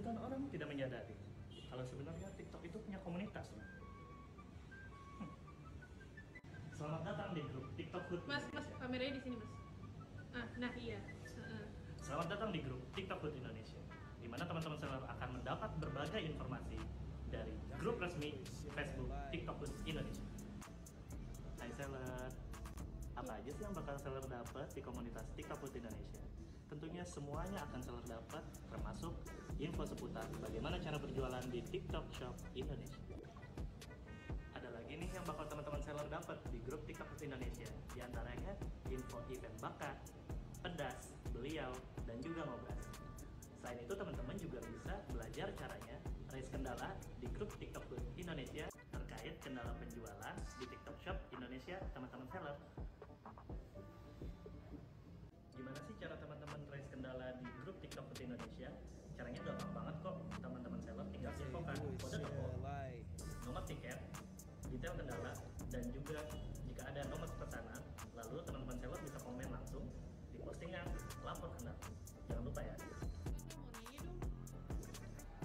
jutaan orang tidak menyadari kalau sebenarnya TikTok itu punya komunitas. Selamat datang di grup TikTok Hood. Mas, kameranya di sini, Mas. Nah iya. Selamat datang di grup TikTok Hood Indonesia, di mana teman-teman seller akan mendapat berbagai informasi dari grup resmi Facebook TikTok Hood Indonesia. Hai seller, apa aja sih yang bakal seller dapat di komunitas TikTok Hood Indonesia? Tentunya semuanya akan seller dapat, termasuk info seputar bagaimana cara berjualan di TikTok Shop Indonesia. Ada lagi nih yang bakal teman-teman seller dapat di grup TikTok Hood Indonesia, di antaranya info event bakat, pedas, beliau, dan juga ngobras. Selain itu teman-teman juga bisa belajar caranya raise kendala di grup TikTok Hood Indonesia terkait kendala penjualan di TikTok Shop Indonesia teman-teman seller. Gimana sih cara teman-teman raise kendala di grup TikTok Hood Indonesia? Caranya gampang banget kok, teman-teman seller tinggal infokan kode toko, nomor tiket, detail kendala, dan juga jika ada nomor pesanan, lalu teman-teman seller bisa komen langsung di postingan lapor kendala. Jangan lupa ya. Mau nanya dong.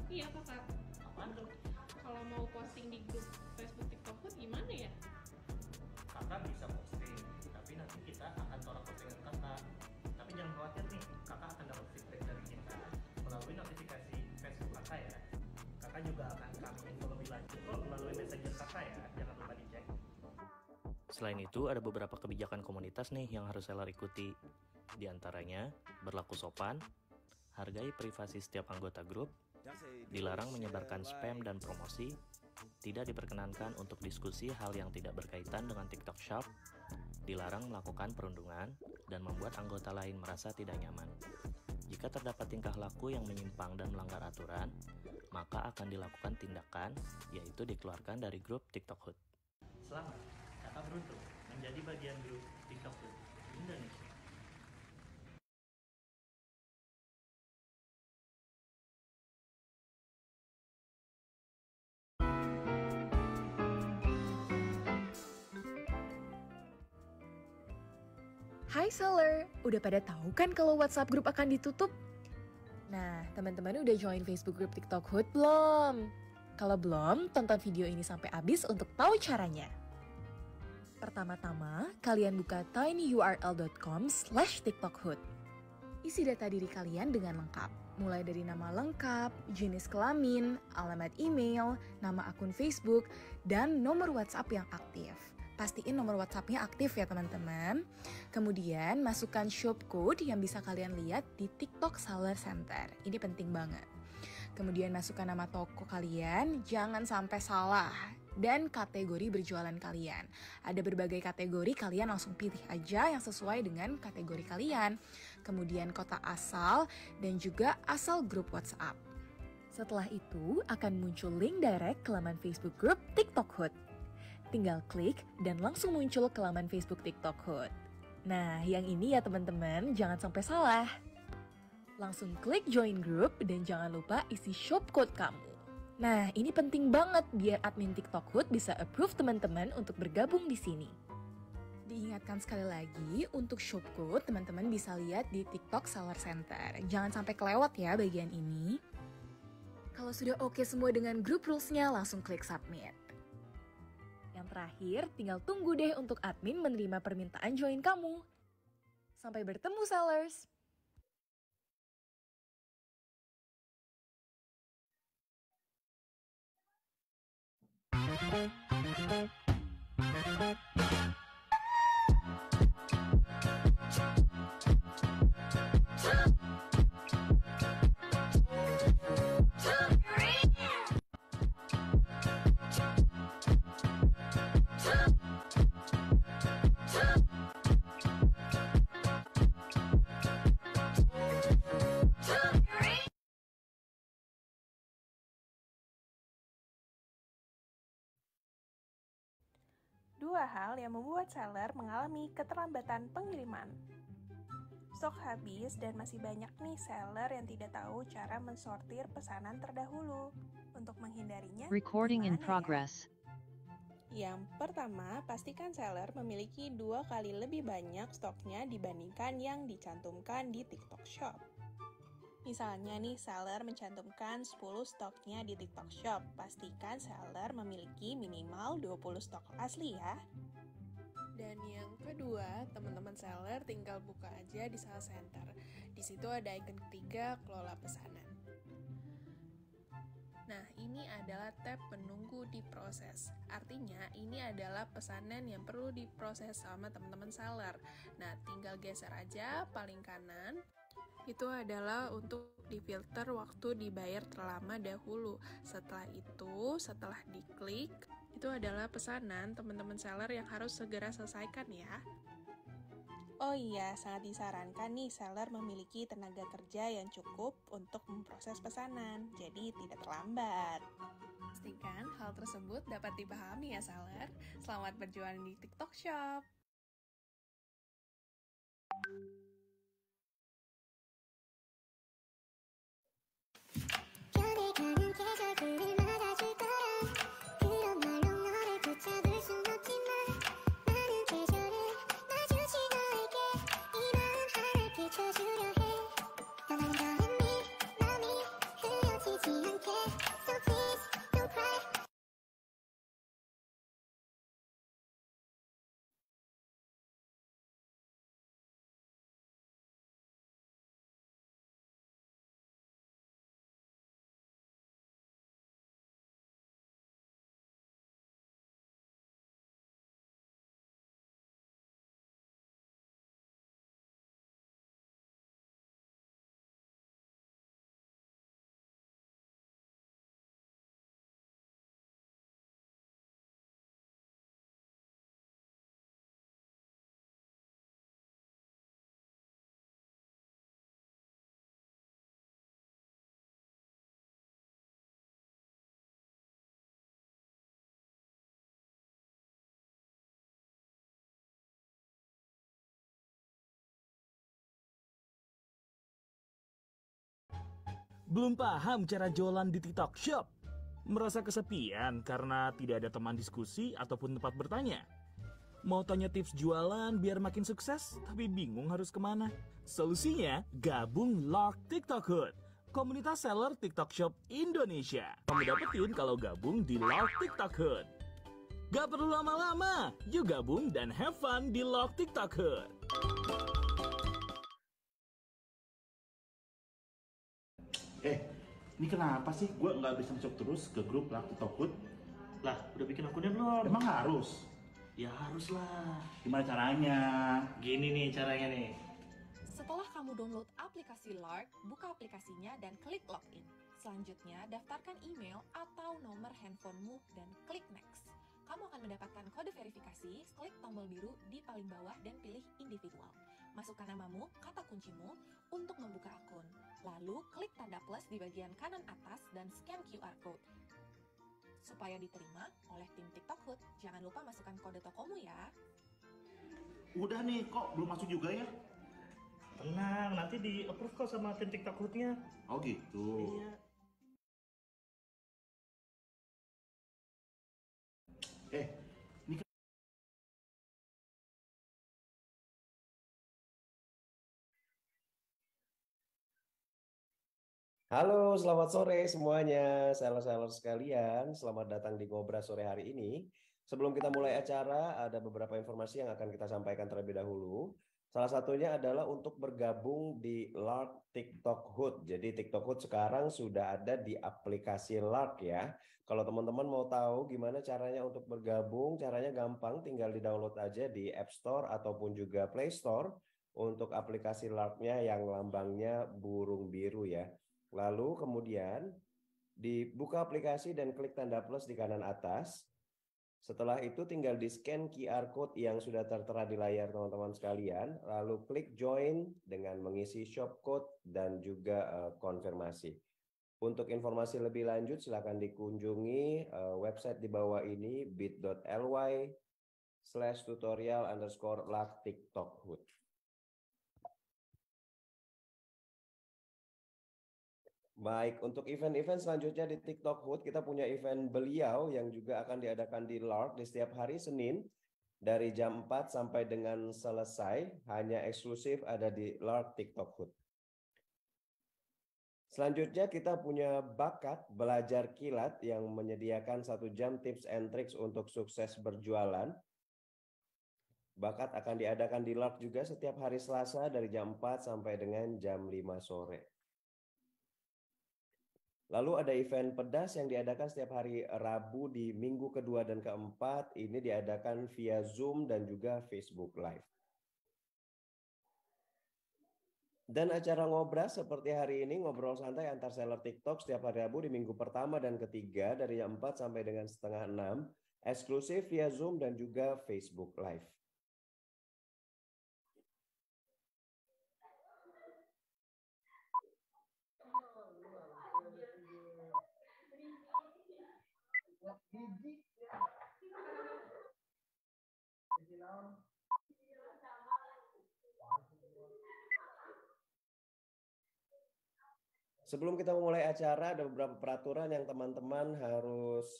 Iya kakak, Apaan tuh? kalau mau posting di grup Facebook TikTok Hood gimana ya? Kakak bisa posting, tapi nanti kita akan tolak postingan kakak. Tapi jangan khawatir nih, kakak akan dapat feedback dari kita melalui notifikasi Facebook kakak ya. Kakak juga akan kami info lebih lanjut kok melalui messenger kakak ya, jangan lupa dicek. Selain itu, ada beberapa kebijakan komunitas nih yang harus seller ikuti. Di antaranya, berlaku sopan, hargai privasi setiap anggota grup, dilarang menyebarkan spam dan promosi, tidak diperkenankan untuk diskusi hal yang tidak berkaitan dengan TikTok Shop, dilarang melakukan perundungan, dan membuat anggota lain merasa tidak nyaman. Jika terdapat tingkah laku yang menyimpang dan melanggar aturan, maka akan dilakukan tindakan, yaitu dikeluarkan dari grup TikTok Hood. Selamat, kakak beruntung menjadi bagian grup TikTok Hood Indonesia. Hai seller, udah pada tahu kan kalau WhatsApp group akan ditutup? Nah, teman-teman udah join Facebook group TikTok Hood belum? Kalau belum, tonton video ini sampai habis untuk tahu caranya. Pertama-tama, kalian buka tinyurl.com/tiktokhood. Isi data diri kalian dengan lengkap, mulai dari nama lengkap, jenis kelamin, alamat email, nama akun Facebook, dan nomor WhatsApp yang aktif. Pastiin nomor WhatsApp-nya aktif ya teman-teman. Kemudian masukkan shop code yang bisa kalian lihat di TikTok Seller Center. Ini penting banget. Kemudian masukkan nama toko kalian, jangan sampai salah. Dan kategori berjualan kalian. Ada berbagai kategori, kalian langsung pilih aja yang sesuai dengan kategori kalian. Kemudian kota asal dan juga asal grup WhatsApp. Setelah itu akan muncul link direct ke laman Facebook group TikTok Hood. Tinggal klik dan langsung muncul ke laman Facebook TikTok Hood. Nah, yang ini ya teman-teman, jangan sampai salah. Langsung klik join group dan jangan lupa isi shop code kamu. Nah, ini penting banget biar admin TikTok Hood bisa approve teman-teman untuk bergabung di sini. Diingatkan sekali lagi, untuk shop code teman-teman bisa lihat di TikTok Seller Center. Jangan sampai kelewat ya bagian ini. Kalau sudah oke semua dengan group rules-nya, langsung klik submit. Yang terakhir, tinggal tunggu deh untuk admin menerima permintaan join kamu. Sampai bertemu, sellers! Dua hal yang membuat seller mengalami keterlambatan pengiriman. Stok habis dan masih banyak nih seller yang tidak tahu cara mensortir pesanan terdahulu. Untuk menghindarinya, Recording in gimana ya? progress. Yang pertama, pastikan seller memiliki 2 kali lebih banyak stoknya dibandingkan yang dicantumkan di TikTok Shop. Misalnya nih, seller mencantumkan 10 stoknya di TikTok Shop. Pastikan seller memiliki minimal 20 stok asli ya. Dan yang kedua, teman-teman seller tinggal buka aja di sales center. Di situ ada icon ketiga, kelola pesanan. Nah, ini adalah tab penunggu diproses. Artinya, ini adalah pesanan yang perlu diproses sama teman-teman seller. Nah, tinggal geser aja paling kanan. Itu adalah untuk difilter waktu dibayar terlama dahulu. Setelah itu, setelah diklik, itu adalah pesanan teman-teman seller yang harus segera selesaikan ya. Oh iya, sangat disarankan nih seller memiliki tenaga kerja yang cukup untuk memproses pesanan, jadi tidak terlambat. Pastikan hal tersebut dapat dipahami ya seller. Selamat berjualan di TikTok Shop. Belum paham cara jualan di TikTok Shop? Merasa kesepian karena tidak ada teman diskusi ataupun tempat bertanya? Mau tanya tips jualan biar makin sukses, tapi bingung harus kemana? Solusinya, gabung Lark TikTok Hood, komunitas seller TikTok Shop Indonesia. Kamu dapetin kalau gabung di Lark TikTok Hood. Gak perlu lama-lama, yuk gabung dan have fun di Lark TikTok Hood. Ini kenapa sih gue nggak bisa masuk terus ke grup Lark TikTok Hood? Lah, udah bikin akunnya belum? Emang harus? Ya harus lah. Gimana caranya? Gini nih caranya nih. Setelah kamu download aplikasi Lark, buka aplikasinya dan klik login. Selanjutnya, daftarkan email atau nomor handphonemu dan klik next. Kamu akan mendapatkan kode verifikasi, klik tombol biru di paling bawah dan pilih individual. Masukkan namamu, kata kuncimu untuk membuka akun. Lalu klik tanda plus di bagian kanan atas dan scan QR code. Supaya diterima oleh tim TikTok Hood, jangan lupa masukkan kode tokomu ya. Udah nih, kok belum masuk juga ya? Tenang, nanti di-approve kok sama tim TikTok Hood-nya. Oh gitu. Iya. Ini kan Halo, selamat sore semuanya, seller-seller sekalian. Selamat datang di Ngobras sore hari ini. Sebelum kita mulai acara, ada beberapa informasi yang akan kita sampaikan terlebih dahulu. Salah satunya adalah untuk bergabung di Lark TikTok Hood. Jadi TikTok Hood sekarang sudah ada di aplikasi Lark ya. Kalau teman-teman mau tahu gimana caranya untuk bergabung, caranya gampang, tinggal di-download aja di App Store ataupun juga Play Store untuk aplikasi Lark-nya yang lambangnya burung biru ya. Lalu kemudian dibuka aplikasi dan klik tanda plus di kanan atas. Setelah itu tinggal di-scan QR code yang sudah tertera di layar teman-teman sekalian. Lalu klik join dengan mengisi shop code dan juga konfirmasi. Untuk informasi lebih lanjut silakan dikunjungi website di bawah ini bit.ly/tutorial_Lark TikTok Hood. Baik, untuk event-event selanjutnya di TikTok Hood, kita punya event beliau yang juga akan diadakan di Lark di setiap hari Senin dari jam 4 sampai dengan selesai, hanya eksklusif ada di Lark TikTok Hood. Selanjutnya kita punya bakat belajar kilat yang menyediakan 1 jam tips and tricks untuk sukses berjualan. Bakat akan diadakan di Lark juga setiap hari Selasa dari jam 4 sampai dengan jam 5 sore. Lalu ada event pedas yang diadakan setiap hari Rabu di minggu kedua dan keempat. Ini diadakan via Zoom dan juga Facebook Live. Dan acara ngobras seperti hari ini, ngobrol santai antar seller TikTok setiap hari Rabu di minggu pertama dan ketiga dari jam 4 sampai dengan setengah 6, eksklusif via Zoom dan juga Facebook Live. Sebelum kita memulai acara, ada beberapa peraturan yang teman-teman harus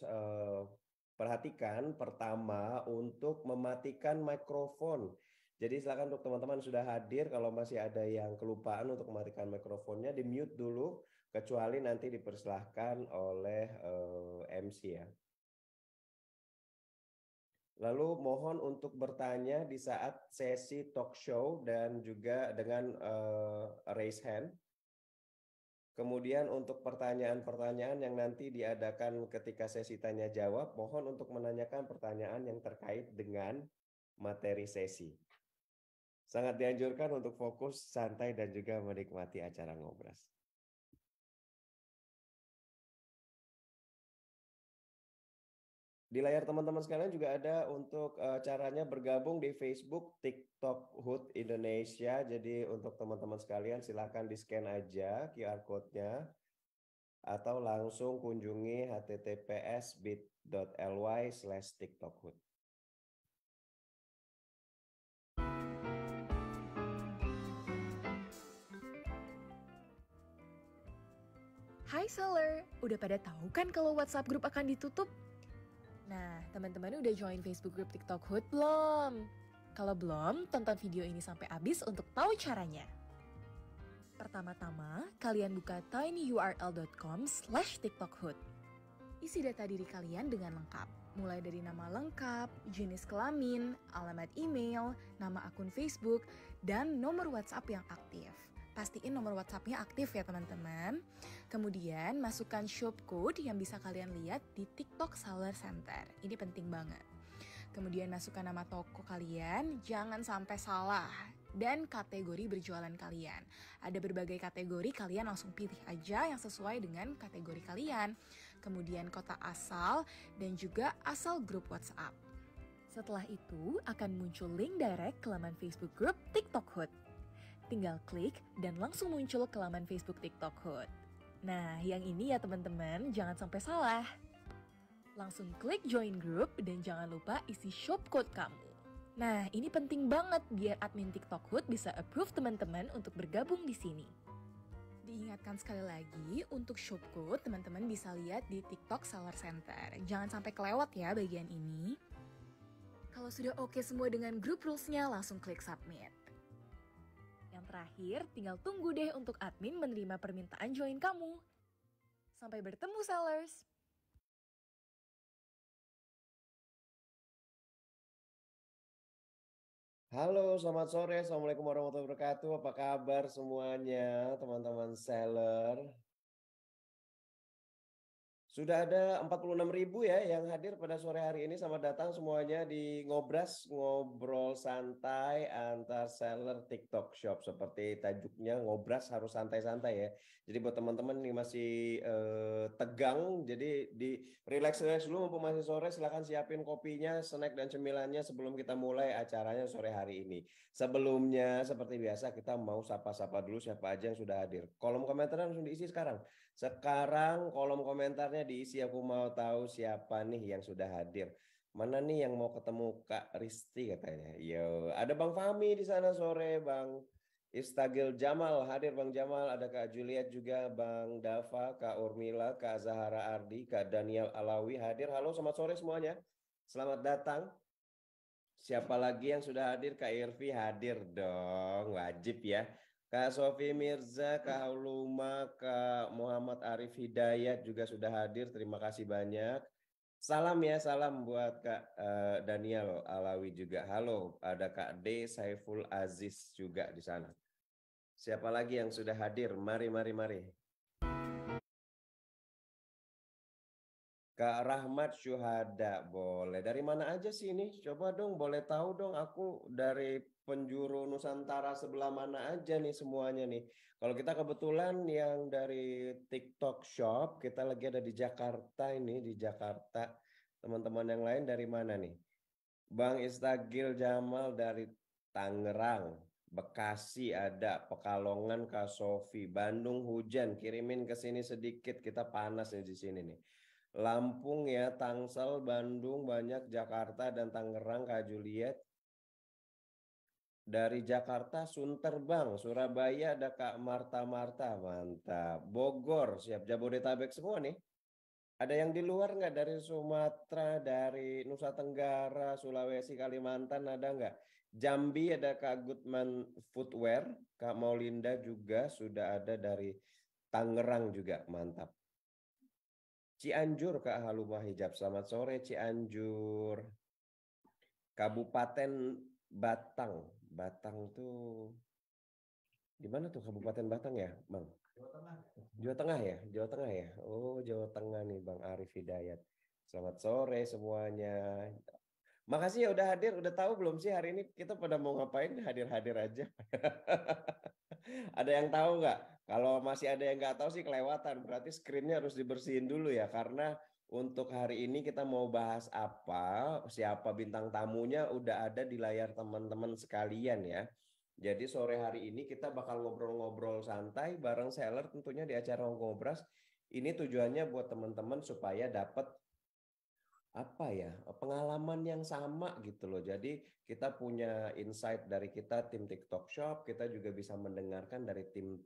perhatikan. Pertama, untuk mematikan mikrofon. Jadi silakan untuk teman-teman sudah hadir, kalau masih ada yang kelupaan untuk mematikan mikrofonnya, di-mute dulu, kecuali nanti dipersilahkan oleh MC ya. Lalu mohon untuk bertanya di saat sesi talk show dan juga dengan raise hand. Kemudian untuk pertanyaan-pertanyaan yang nanti diadakan ketika sesi tanya jawab, mohon untuk menanyakan pertanyaan yang terkait dengan materi sesi. Sangat dianjurkan untuk fokus, santai, dan juga menikmati acara ngobras. Di layar teman-teman sekalian juga ada untuk caranya bergabung di Facebook TikTok Hood Indonesia. Jadi untuk teman-teman sekalian silakan di-scan aja QR code-nya atau langsung kunjungi https://bit.ly/tiktokhood. Hai seller, udah pada tahu kan kalau WhatsApp group akan ditutup? Nah, teman-teman udah join Facebook group TikTok Hood belum? Kalau belum, tonton video ini sampai habis untuk tahu caranya. Pertama-tama, kalian buka tinyurl.com/tiktokhood. Isi data diri kalian dengan lengkap, mulai dari nama lengkap, jenis kelamin, alamat email, nama akun Facebook, dan nomor WhatsApp yang aktif. Pastiin nomor WhatsApp-nya aktif ya teman-teman. Kemudian masukkan shopcode yang bisa kalian lihat di TikTok Seller Center. Ini penting banget. Kemudian masukkan nama toko kalian, jangan sampai salah. Dan kategori berjualan kalian. Ada berbagai kategori, kalian langsung pilih aja yang sesuai dengan kategori kalian. Kemudian kota asal dan juga asal grup WhatsApp. Setelah itu akan muncul link direct ke laman Facebook group TikTok Hood. Tinggal klik dan langsung muncul ke laman Facebook TikTok Hood. Nah, yang ini ya teman-teman, jangan sampai salah. Langsung klik join group dan jangan lupa isi shopcode kamu. Nah, ini penting banget biar admin TikTok Hood bisa approve teman-teman untuk bergabung di sini. Diingatkan sekali lagi, untuk shopcode teman-teman bisa lihat di TikTok Seller Center. Jangan sampai kelewat ya bagian ini. Kalau sudah oke semua dengan group rules-nya, langsung klik submit. Yang terakhir, tinggal tunggu deh untuk admin menerima permintaan join kamu. Sampai bertemu sellers! Halo, selamat sore. Assalamualaikum warahmatullahi wabarakatuh. Apa kabar semuanya, teman-teman seller? Sudah ada 46.000 ya yang hadir pada sore hari ini. Selamat datang semuanya di Ngobras, ngobrol santai antar seller TikTok Shop. Seperti tajuknya, Ngobras harus santai-santai ya. Jadi buat teman-teman yang masih tegang, jadi di relax dulu mumpung masih sore. Silahkan siapin kopinya, snack dan cemilannya sebelum kita mulai acaranya sore hari ini. Sebelumnya seperti biasa kita mau sapa-sapa dulu siapa aja yang sudah hadir. Kolom komentar langsung diisi sekarang. Sekarang kolom komentarnya diisi, aku mau tahu siapa nih yang sudah hadir. Mana nih yang mau ketemu Kak Risti katanya. Yo, ada Bang Fahmi di sana sore, Bang Istagil Jamal hadir, Bang Jamal, ada Kak Juliet juga, Bang Dava, Kak Urmila, Kak Zahara Ardi, Kak Daniel Alawi hadir. Halo, selamat sore semuanya. Selamat datang. Siapa lagi yang sudah hadir? Kak Irvi hadir dong, wajib ya. Kak Sofi Mirza, Kak Hauluma, Kak Muhammad Arif Hidayat juga sudah hadir. Terima kasih banyak. Salam ya, salam buat Kak Daniel Alawi juga. Halo, ada Kak D Saiful Aziz juga di sana. Siapa lagi yang sudah hadir? Mari, mari, mari. Kak Rahmat Syuhada, boleh. Dari mana aja sih ini? Coba dong, boleh tahu dong. Aku dari penjuru Nusantara sebelah mana aja nih semuanya nih. Kalau kita kebetulan yang dari TikTok Shop, kita lagi ada di Jakarta ini, di Jakarta. Teman-teman yang lain dari mana nih? Bang Istagil Jamal dari Tangerang, Bekasi ada, Pekalongan Kak Sofi, Bandung hujan, kirimin ke sini sedikit, kita panas nih di sini nih. Lampung ya, Tangsel, Bandung banyak, Jakarta dan Tangerang Kak Juliet. Dari Jakarta Sunter Bang, Surabaya ada Kak Marta, mantap. Bogor siap, Jabodetabek semua nih. Ada yang di luar nggak, dari Sumatera, dari Nusa Tenggara, Sulawesi, Kalimantan ada nggak? Jambi ada Kak Goodman Footwear, Kak Maulinda juga sudah ada dari Tangerang juga, mantap. Cianjur Kak Halumah Hijab, selamat sore Cianjur. Kabupaten Batang, Batang tuh gimana tuh Kabupaten Batang ya, Bang? Jawa Tengah ya, Jawa Tengah ya. Oh, Jawa Tengah nih Bang Arif Hidayat. Selamat sore semuanya. Makasih ya udah hadir. Udah tahu belum sih hari ini kita pada mau ngapain? Hadir-hadir aja. Ada yang tahu nggak? Kalau masih ada yang nggak tahu sih kelewatan. Berarti screen-nya harus dibersihin dulu ya. Karena untuk hari ini kita mau bahas apa, siapa bintang tamunya udah ada di layar teman-teman sekalian ya. Jadi sore hari ini kita bakal ngobrol-ngobrol santai bareng seller tentunya di acara Ngobras. Ini tujuannya buat teman-teman supaya dapat apa ya, pengalaman yang sama gitu loh. Jadi kita punya insight dari kita tim TikTok Shop, kita juga bisa mendengarkan dari tim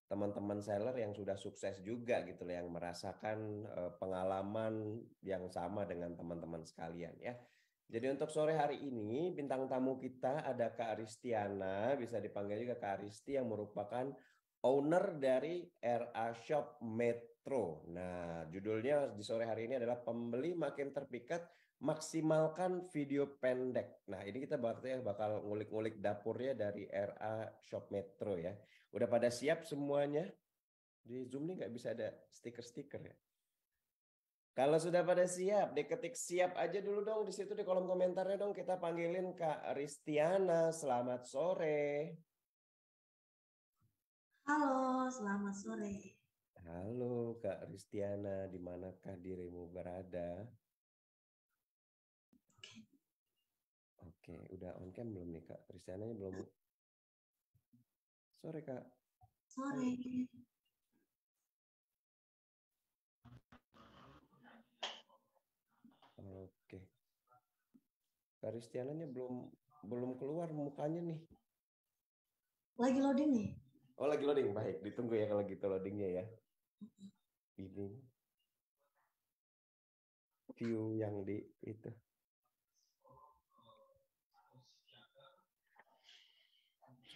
teman-teman seller yang sudah sukses juga gitu loh, yang merasakan pengalaman yang sama dengan teman-teman sekalian ya. Jadi untuk sore hari ini bintang tamu kita ada Kak Aristiana, bisa dipanggil juga Kak Aristi, yang merupakan owner dari RA Shop Metro. Nah, judulnya di sore hari ini adalah Pembeli Makin Terpikat, Maksimalkan Video Pendek. Nah, ini kita bakal ngulik-ngulik dapurnya dari RA Shop Metro ya. Udah pada siap semuanya? Di Zoom nih nggak bisa ada stiker-stiker ya. Kalau sudah pada siap, diketik siap aja dulu dong di situ di kolom komentarnya dong. Kita panggilin Kak Ristiana. Selamat sore. Halo, selamat sore. Halo Kak Ristiana, di manakah dirimu berada? Oke, udah on cam belum nih Kak? Ristiananya belum. Sore Kak. Sore. Oke. Kak Ristiananya belum keluar mukanya nih. Lagi loading nih. Oh, lagi loading. Baik, ditunggu ya kalau gitu loadingnya ya. Ini view yang di itu.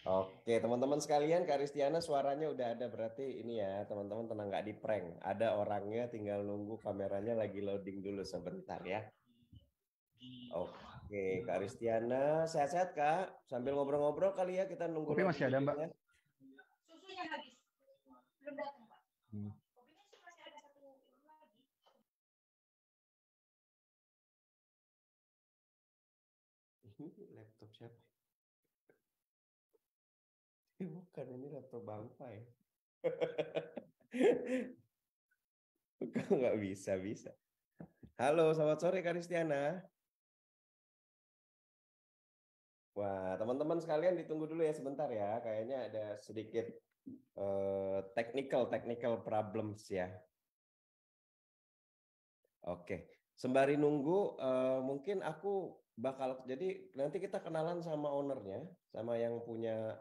Oke, teman-teman sekalian, Kak Ristiana suaranya udah ada, berarti ini ya, teman-teman tenang, nggak di prank. Ada orangnya, tinggal nunggu kameranya lagi loading dulu sebentar ya. Oke, Kak Ristiana, sehat-sehat Kak? Sambil ngobrol-ngobrol kali ya, kita nunggu. Kopi masih ada, Mbak? Susunya habis. Belum datang, Pak. Kopinya sih masih ada satu lagi. Ini laptop siapa? Bukan, ini laptop Bangpa ya. Kok nggak bisa. Halo, selamat sore Kak Ristiana. Wah, teman-teman sekalian ditunggu dulu ya sebentar ya. Kayaknya ada sedikit technical problems ya. Oke, sembari nunggu mungkin aku bakal, jadi nanti kita kenalan sama ownernya, sama yang punya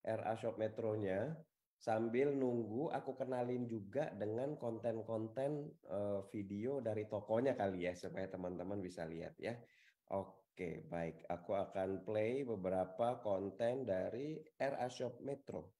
RA Shop Metronya. Sambil nunggu aku kenalin juga dengan konten-konten video dari tokonya kali ya, supaya teman-teman bisa lihat ya. Oke. Oke, baik. Aku akan play beberapa konten dari RA Shop Metro.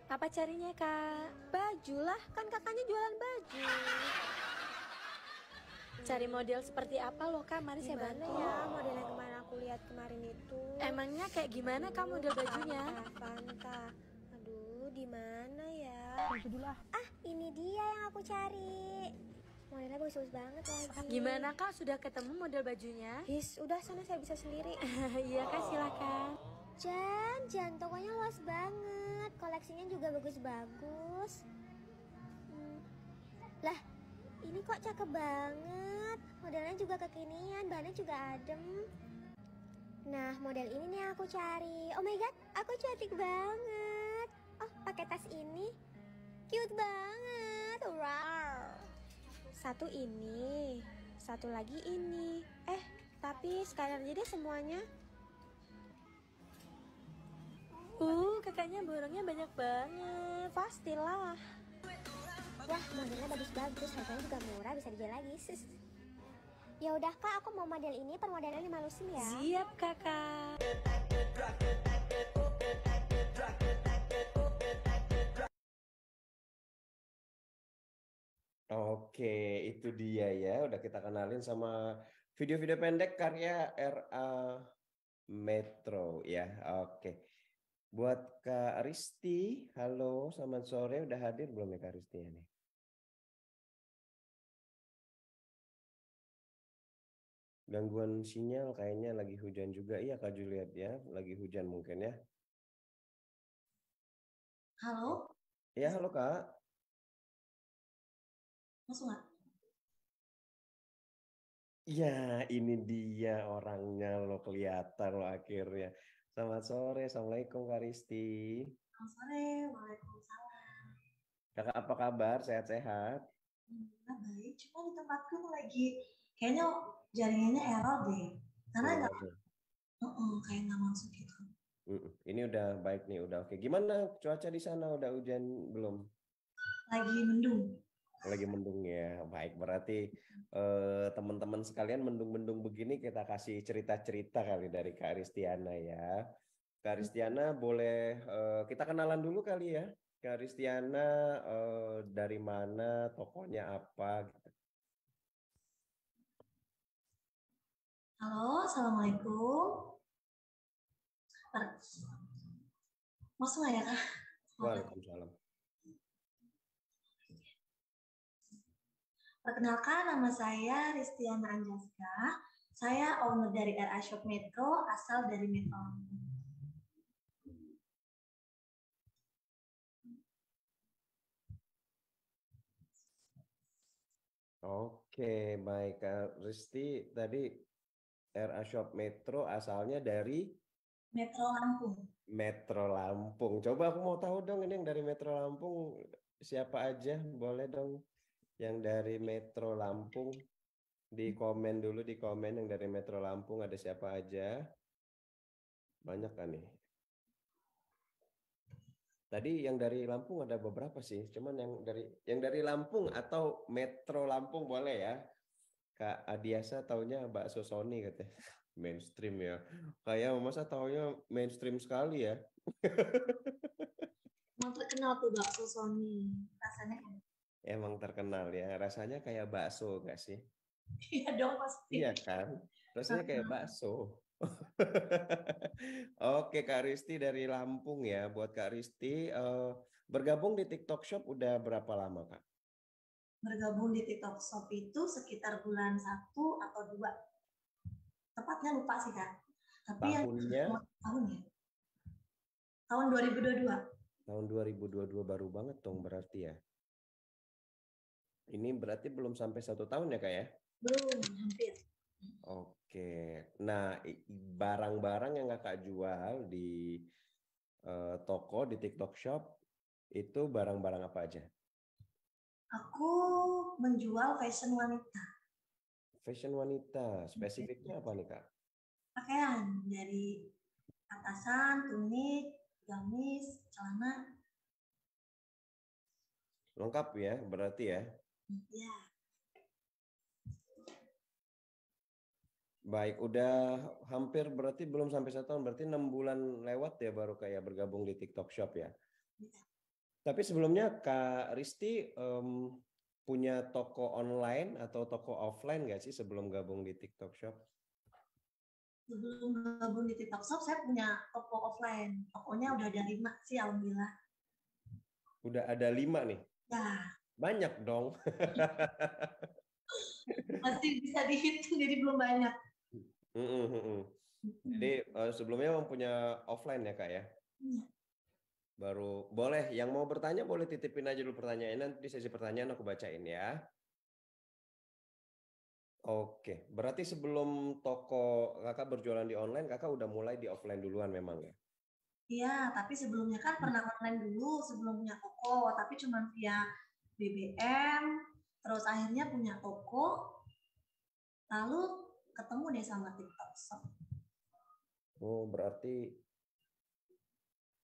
Apa carinya kak? Baju lah, kan kakaknya jualan baju. Cari model seperti apa loh kak? Mari saya bantu. Ya, model yang kemarin aku lihat kemarin itu. Emangnya kayak gimana kak model bajunya? Fanta. Aduh, di mana ya? Baju dulu ah. Ah, ini dia yang aku cari. Modelnya bagus-bagus banget lagi. Gimana kak? Sudah ketemu model bajunya? His, udah sana saya bisa sendiri. Iya kak, silakan. Jan, tokonya luas banget. Koleksinya juga bagus-bagus. Lah, ini kok cakep banget. Modelnya juga kekinian, bahannya juga adem. Nah, model ini nih yang aku cari. Oh my god, aku cantik banget. Oh, pakai tas ini. Cute banget. Wow. Satu ini, satu lagi ini. Tapi sekalian aja deh semuanya. Kakaknya borongnya banyak banget. Pastilah. Wah, modelnya bagus-bagus, harganya juga murah, bisa dijual lagi. Ya udah kak, aku mau model ini per modelnya 5 lusin ya. Siap kakak. Oke, itu dia ya. Udah kita kenalin sama video-video pendek karya RA Metro ya. Oke. Buat Kak Risti, halo, selamat sore. Udah hadir belum ya Kak Risti nih? Gangguan sinyal kayaknya lagi hujan juga. Iya Kak Juliet ya, lagi hujan mungkin ya. Halo? Iya, halo Kak. Masuk nggak? Ya, ini dia orangnya lo, kelihatan lo akhirnya. Selamat sore, Assalamualaikum Kak Risti. Selamat sore, waalaikumsalam. Kakak apa kabar? Sehat-sehat? Baik, cuma di tempatku tuh lagi kayaknya jaringannya error deh. Karena nggak, kayak nggak masuk gitu. Ini udah baik nih, udah oke. Gimana cuaca di sana? Udah hujan belum? Lagi mendung. Lagi mendung ya. Baik, berarti teman-teman sekalian mendung-mendung begini kita kasih cerita-cerita kali dari Kak Ristiana ya. Kak Ristiana boleh kita kenalan dulu kali ya. Kak Ristiana dari mana, tokonya apa gitu. Halo, assalamualaikum. Masuk nggak ya kak? Waalaikumsalam. Perkenalkan, nama saya Ristiana Anjaska. Saya owner dari RA Shop Metro, asal dari Metro Lampung. Oke, baik Kak Risti. Tadi RA Shop Metro asalnya dari Metro Lampung. Metro Lampung. Coba aku mau tahu dong ini yang dari Metro Lampung siapa aja? Boleh dong yang dari Metro Lampung di komen dulu, di komen yang dari Metro Lampung ada siapa aja? Banyak kan nih. Tadi yang dari Lampung ada beberapa sih, cuman yang dari Lampung atau Metro Lampung boleh ya. Kak Adiasa taunya bakso Sony katanya. Mainstream ya. Kayak masa taunya mainstream sekali ya. Emang terkenal tuh bakso Sony. Rasanya Emang terkenal ya. Rasanya kayak bakso gak sih? iya dong pasti. Iya kan? Rasanya kayak bakso. Oke Kak Risti dari Lampung ya. Buat Kak Risti bergabung di TikTok Shop udah berapa lama Kak? Bergabung di TikTok Shop itu sekitar bulan 1 atau 2. Tepatnya lupa sih Kak. Tapi tahunnya? Tahun ya? Tahun 2022. Tahun 2022 baru banget dong berarti ya. Ini berarti belum sampai 1 tahun ya Kak ya? Belum, hampir. Oke. Nah, barang-barang yang kakak jual di toko di TikTok Shop itu barang-barang apa aja? Aku menjual fashion wanita, Fashion wanita, spesifiknya apa nih kak? pakaian dari atasan, tunik, gamis, celana. Lengkap ya, berarti ya. Ya, Baik, udah hampir berarti belum sampai 1 tahun, berarti 6 bulan lewat ya baru kayak bergabung di TikTok Shop ya. Tapi sebelumnya Kak Risti punya toko online atau toko offline nggak sih sebelum gabung di TikTok Shop? sebelum gabung di TikTok Shop, saya punya toko offline. Tokonya udah ada 5 sih, alhamdulillah. Udah ada 5 nih. Ya, Banyak dong. masih bisa dihitung, jadi belum banyak. Jadi sebelumnya memang punya offline ya kak ya? Iya. Baru boleh, yang mau bertanya boleh titipin aja dulu pertanyaannya, nanti di sesi pertanyaan aku bacain ya. Oke, berarti sebelum toko kakak berjualan di online, kakak udah mulai di offline duluan memang ya? Iya, tapi sebelumnya kan pernah online dulu sebelum punya toko, tapi cuma via BBM, terus akhirnya punya toko, lalu ketemu deh sama TikTok Shop. Oh, berarti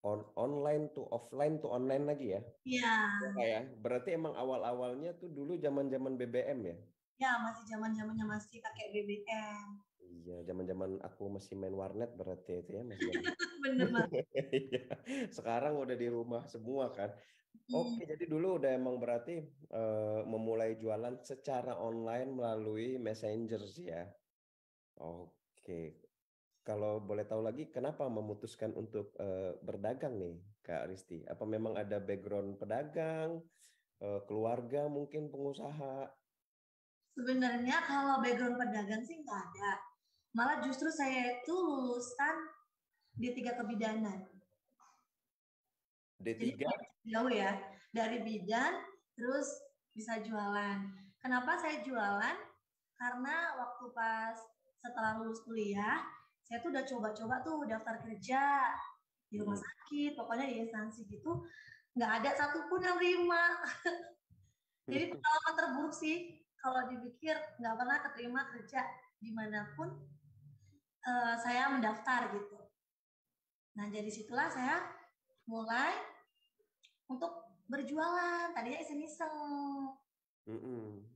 online to offline to online lagi ya? Iya. Ya, berarti emang awal-awalnya tuh dulu zaman-zaman BBM ya? Ya, masih zaman-zamannya masih pakai BBM. Iya, zaman-zaman aku masih main warnet berarti itu ya masih. Bener banget. Iya, sekarang udah di rumah semua kan. Oke, jadi dulu udah emang berarti memulai jualan secara online melalui Messenger sih ya. Oke. Kalau boleh tahu lagi, kenapa memutuskan untuk berdagang nih, Kak Risti? Apa memang ada background pedagang, keluarga mungkin pengusaha? Sebenarnya kalau background pedagang sih nggak ada. Malah justru saya itu lulusan D3 kebidanan. D3? Jadi jauh ya, dari bidan terus bisa jualan. Kenapa saya jualan? Karena waktu pas setelah lulus kuliah, saya tuh udah coba-coba tuh daftar kerja di rumah sakit, pokoknya di instansi gitu, nggak ada satupun yang terima. Jadi pengalaman terburuk sih kalau dipikir, nggak pernah keterima kerja dimanapun saya mendaftar gitu. Nah dari situlah saya mulai untuk berjualan, tadinya iseng-iseng.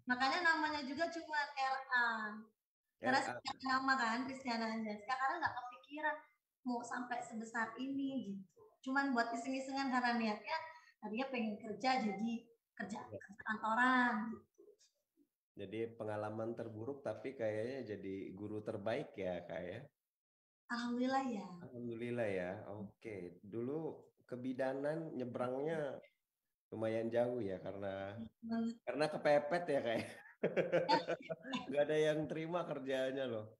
Makanya namanya juga cuma RA. Karena nama kan Kristiana Anjazka, karena nggak kepikiran mau sampai sebesar ini gitu. Cuman buat iseng-isengan karena niatnya tadinya pengen kerja jadi kerja kantoran gitu. Jadi pengalaman terburuk tapi kayaknya jadi guru terbaik ya kak ya? Alhamdulillah ya. Alhamdulillah ya. Oke, dulu kebidanan nyebrangnya lumayan jauh ya karena kepepet ya kayak. Nggak ada yang terima kerjaannya loh.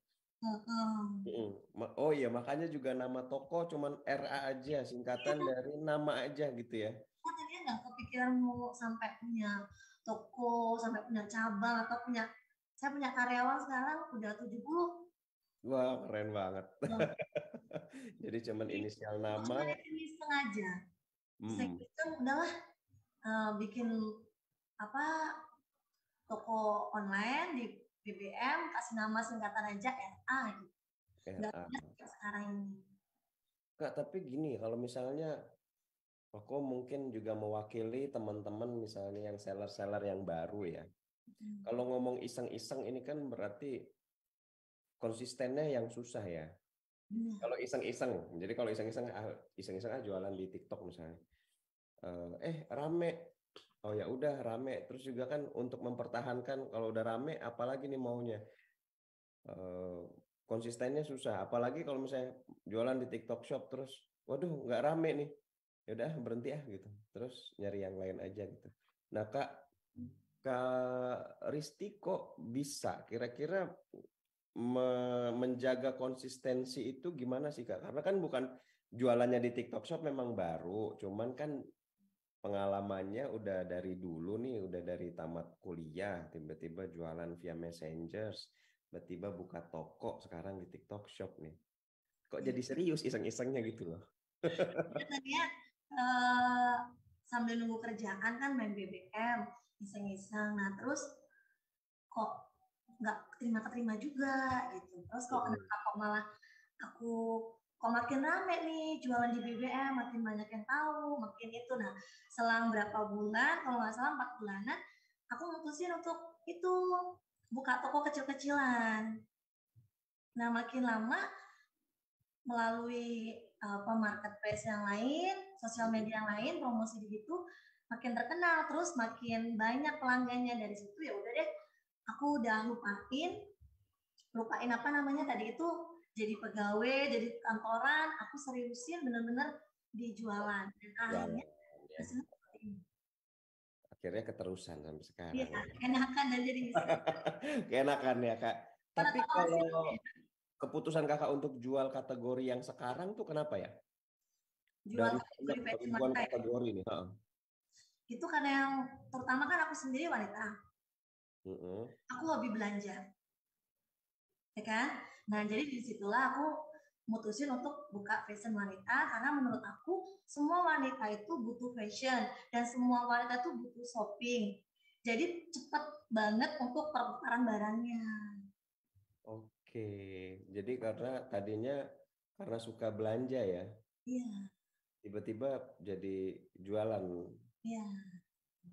Oh iya, makanya juga nama toko cuman RA aja, singkatan dari nama aja gitu ya. Kan tadinya nggak kepikiran mau sampai punya toko, sampai punya cabang atau saya punya karyawan sekarang udah 70. Wah, keren banget. Jadi cuman inisial nama. Cuma iseng aja. Iseng udahlah bikin toko online di BBM, kasih nama singkatan aja RA gitu. Nggak ada sekarang ini. Kak, tapi gini, kalau misalnya aku mungkin juga mewakili teman-teman misalnya yang seller-seller yang baru ya. Kalau ngomong iseng-iseng ini kan berarti konsistennya yang susah ya. Kalau iseng-iseng, jadi kalau iseng-iseng jualan di TikTok misalnya. Rame. Oh ya udah rame. Terus juga kan untuk mempertahankan kalau udah rame apalagi nih maunya. Konsistennya susah, apalagi kalau misalnya jualan di TikTok Shop terus waduh nggak rame nih. Ya udah berhenti ya gitu. Terus nyari yang lain aja gitu. Nah, Kak Risti kok bisa kira-kira menjaga konsistensi itu gimana sih Kak? Karena kan bukan jualannya di TikTok Shop memang baru, cuman kan pengalamannya udah dari dulu nih, udah dari tamat kuliah tiba-tiba jualan via Messenger. tiba-tiba buka toko sekarang di TikTok Shop nih. Kok jadi serius iseng-isengnya gitu loh. Tadinya sambil nunggu kerjaan kan main BBM, iseng-iseng. Nah terus kok nggak keterima juga gitu. Terus kenapa kok malah aku kok makin rame nih jualan di BBM, makin banyak yang tahu, makin itu. Nah selang berapa bulan, kalau nggak salah 4 bulanan, aku mutusin untuk itu buka toko kecil-kecilan. Nah makin lama melalui marketplace yang lain, sosial media yang lain, promosi gitu, makin terkenal, terus makin banyak pelanggannya. Dari situ ya udah deh, aku udah lupain apa namanya tadi itu, jadi pegawai, jadi kantoran, aku seriusin bener-bener di jualan. Dan akhirnya hasilnya seperti ini. Akhirnya keterusan sampai sekarang. Iya, enakan dan jadi bisa. Enakan ya Kak. Tapi kalau keputusan Kakak untuk jual kategori yang sekarang tuh kenapa ya? Jual dari ribuan kategori nih. Itu karena yang terutama kan aku sendiri wanita. Aku hobi belanja. Ya kan? Nah, jadi disitulah aku mutusin untuk buka fashion wanita karena menurut aku semua wanita itu butuh fashion dan semua wanita itu butuh shopping. Jadi cepat banget untuk perputaran barangnya. Oke, jadi karena suka belanja ya? Iya. Tiba-tiba jadi jualan. Iya.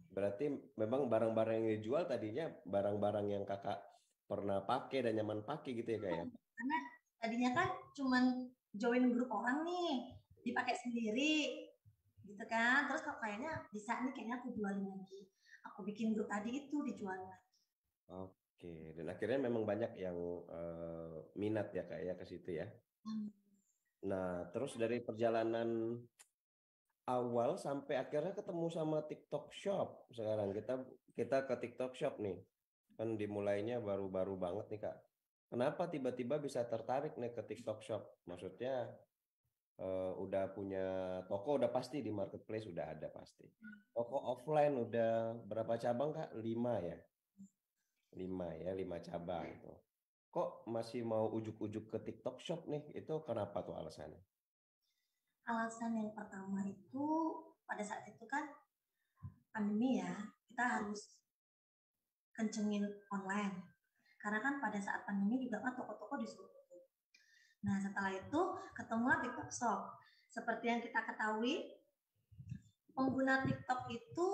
Berarti memang barang-barang yang dijual tadinya barang-barang yang Kakak pernah pakai dan nyaman pakai gitu ya Kak ya? Karena tadinya kan cuman join grup orang nih, dipakai sendiri gitu kan. Terus kok kayaknya bisa nih, kayaknya aku jualin lagi. Aku bikin grup tadi itu dijual lagi. Oke, dan akhirnya memang banyak yang minat ya Kak ya ke situ ya. Nah, terus dari perjalanan awal sampai akhirnya ketemu sama TikTok Shop. Sekarang kita ke TikTok Shop nih. Kan dimulainya baru-baru banget nih Kak. Kenapa tiba-tiba bisa tertarik nih ke TikTok Shop? Maksudnya udah punya toko udah pasti di marketplace udah ada pasti. Toko offline udah berapa cabang Kak? 5 ya? 5 cabang itu. Kok masih mau ujuk-ujuk ke TikTok Shop nih? Itu kenapa tuh alasannya? Alasan yang pertama itu pada saat itu kan pandemi ya, kita harus kencengin online. Karena kan pada saat pandemi juga kan toko-toko disuruh tutup. Nah setelah itu ketemulah TikTok Shop. Seperti yang kita ketahui, pengguna TikTok itu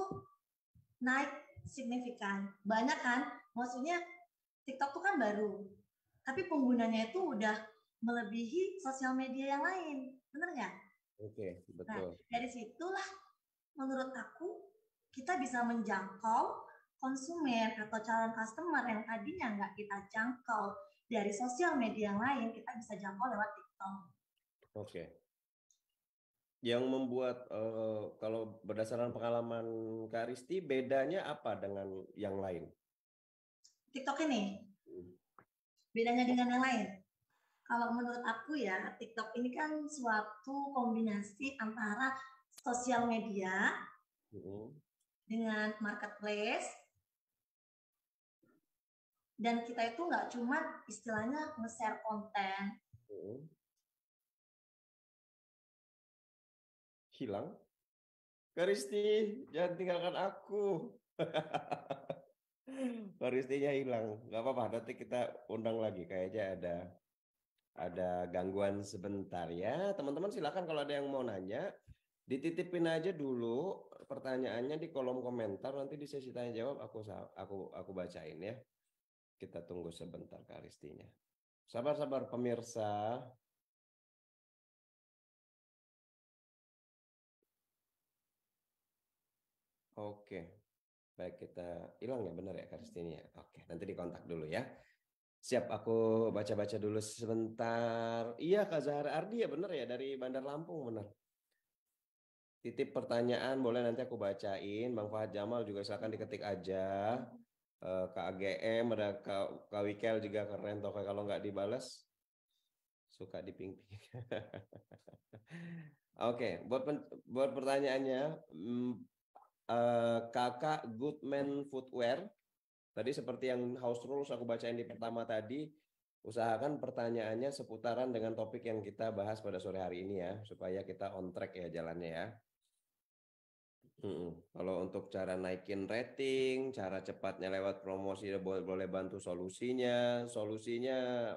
naik signifikan. Banyak kan, maksudnya TikTok itu kan baru. Tapi penggunanya itu udah melebihi sosial media yang lain. Bener nggak? Oke, betul. Nah, dari situlah menurut aku kita bisa menjangkau konsumen atau calon customer yang tadinya nggak kita jangkau dari sosial media yang lain, kita bisa jangkau lewat TikTok. Oke. Yang membuat kalau berdasarkan pengalaman Kak Risti, bedanya apa dengan yang lain? TikTok ini bedanya dengan yang lain. Kalau menurut aku ya, TikTok ini kan suatu kombinasi antara sosial media dengan marketplace, dan kita itu nggak cuma istilahnya nge-share konten. Hilang? Kak Risti, jangan tinggalkan aku. Kak Ristinya hilang. Nggak apa-apa, nanti kita undang lagi. Kayaknya ada gangguan sebentar ya. Teman-teman silakan kalau ada yang mau nanya, dititipin aja dulu pertanyaannya di kolom komentar. Nanti di sesi tanya jawab aku bacain ya. Kita tunggu sebentar Kak Ristinya. Sabar-sabar pemirsa. Oke. Baik, kita hilang ya, benar ya Kak Ristinya. Oke, nanti dikontak dulu ya. Siap, aku baca-baca dulu sebentar. Iya Kak Zahra Ardi ya, benar ya, dari Bandar Lampung, benar. Titip pertanyaan boleh nanti aku bacain. Bang Fahad Jamal juga silakan diketik aja. Kak AGM, ada Kak Wikel juga keren. Toh kalau nggak dibalas suka diping-ping. Oke, buat pertanyaannya, Kakak Goodman Footwear Tadi seperti yang house rules aku bacain di pertama tadi, usahakan pertanyaannya seputaran dengan topik yang kita bahas pada sore hari ini ya, supaya kita on track ya jalannya ya. Kalau untuk cara naikin rating, cara cepatnya lewat promosi, boleh bantu solusinya. Solusinya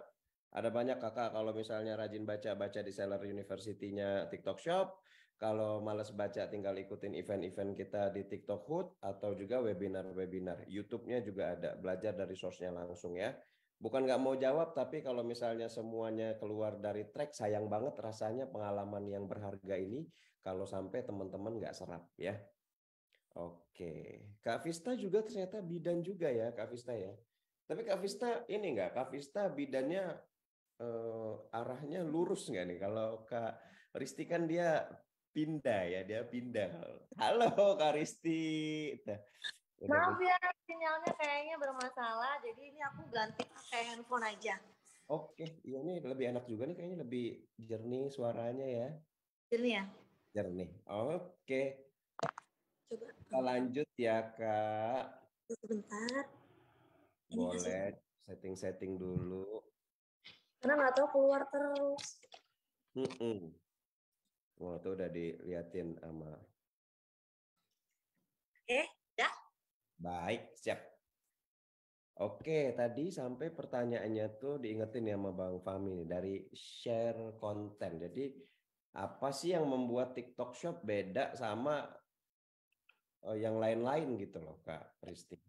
ada banyak kakak, kalau misalnya rajin baca-baca di Seller University-nya TikTok Shop. Kalau males baca tinggal ikutin event-event kita di TikTok Hood atau juga webinar-webinar. YouTube-nya juga ada, belajar dari source-nya langsung ya. Bukan nggak mau jawab, tapi kalau misalnya semuanya keluar dari track, sayang banget rasanya pengalaman yang berharga ini kalau sampai teman-teman nggak serap ya. Oke, Kak Vista juga ternyata bidan juga ya, Kak Vista ya. Tapi Kak Vista ini nggak, Kak Vista bidannya arahnya lurus nggak nih? Kalau Kak Risti kan dia pindah ya, dia pindah. Halo Kak Risti. Maaf ya, sinyalnya kayaknya bermasalah, jadi ini aku ganti pakai handphone aja. Oke, iya ini lebih enak juga nih, kayaknya lebih jernih suaranya ya. Jernih ya? Jernih. Oke. Coba. Kita lanjut ya Kak. Sebentar. Boleh setting-setting dulu. Karena nggak tahu keluar terus. Wah, itu udah diliatin sama. Ya. Baik, siap. Oke, tadi sampai pertanyaannya tuh diingetin ya sama Bang Fahmi nih, dari share konten. Jadi apa sih yang membuat TikTok Shop beda sama yang lain-lain gitu loh Kak Risti?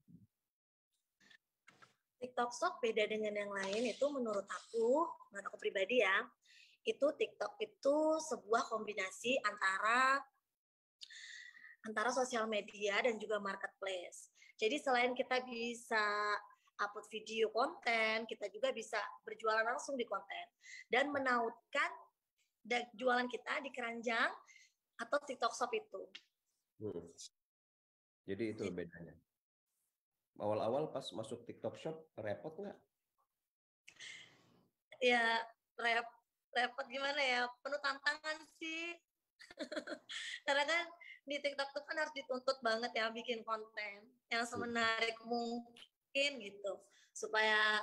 TikTok Shop beda dengan yang lain itu menurut aku pribadi ya, itu TikTok itu sebuah kombinasi antara sosial media dan juga marketplace. Jadi selain kita bisa upload video konten, kita juga bisa berjualan langsung di konten dan menautkan jualan kita di keranjang atau TikTok Shop itu. Jadi itu bedanya. Awal-awal pas masuk TikTok Shop repot nggak? Ya repot gimana ya, penuh tantangan sih. Karena kan di TikTok tuh kan harus dituntut banget ya bikin konten yang semenarik mungkin gitu supaya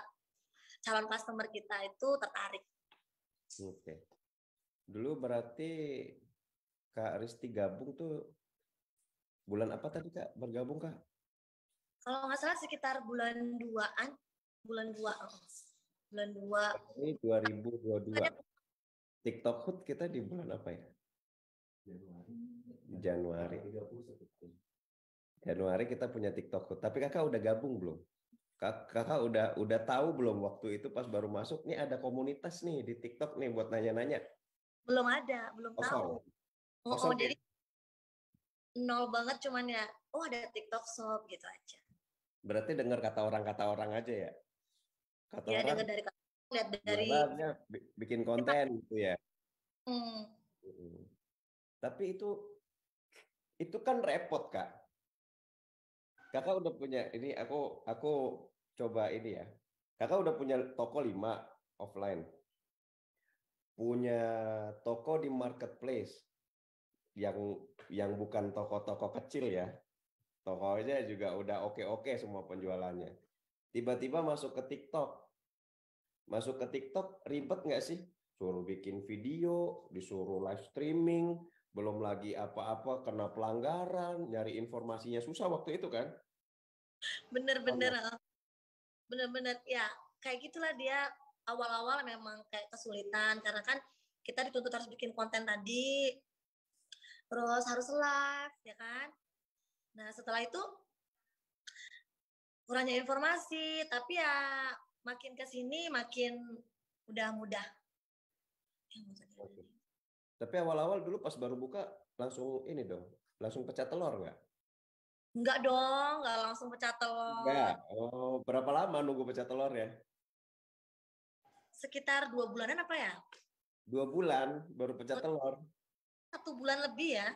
calon customer kita itu tertarik. Oke. Dulu berarti Kak Risti gabung tuh bulan apa tadi Kak bergabung Kak? Kalau nggak salah sekitar bulan 2-an, bulan 2. Ini 2022. TikTok Hood kita di bulan apa ya? Januari kita punya TikTok Hood. Tapi kakak udah gabung belum? Kakak udah tahu belum waktu itu pas baru masuk nih ada komunitas nih di TikTok nih buat nanya-nanya? Belum ada, belum tahu. Jadi nol banget, cuman ya ada TikTok Shop gitu aja. Berarti dengar kata orang aja ya? Kata ya, orang dengar dari lihat dari bikin konten gitu ya. Tapi itu kan repot Kak. Kakak udah punya ini, aku coba ini ya. Kakak udah punya toko 5 offline. Punya toko di marketplace yang bukan toko-toko kecil ya. Tokonya juga udah oke semua penjualannya. Tiba-tiba masuk ke TikTok. Masuk ke TikTok ribet nggak sih? Suruh bikin video, disuruh live streaming, belum lagi apa-apa kena pelanggaran, nyari informasinya susah waktu itu kan? Bener-bener ya kayak gitulah dia. Awal-awal memang kayak kesulitan karena kan kita dituntut harus bikin konten tadi, terus harus live ya kan. Nah setelah itu kurangnya informasi, tapi ya makin kesini makin udah mudah. Tapi awal-awal dulu pas baru buka langsung ini dong, langsung pecah telur nggak? Enggak dong, nggak langsung pecah telur. Enggak. Oh, berapa lama nunggu pecah telur ya? Sekitar 2 bulanan apa ya? 2 bulan baru pecah telur. 1 bulan lebih ya.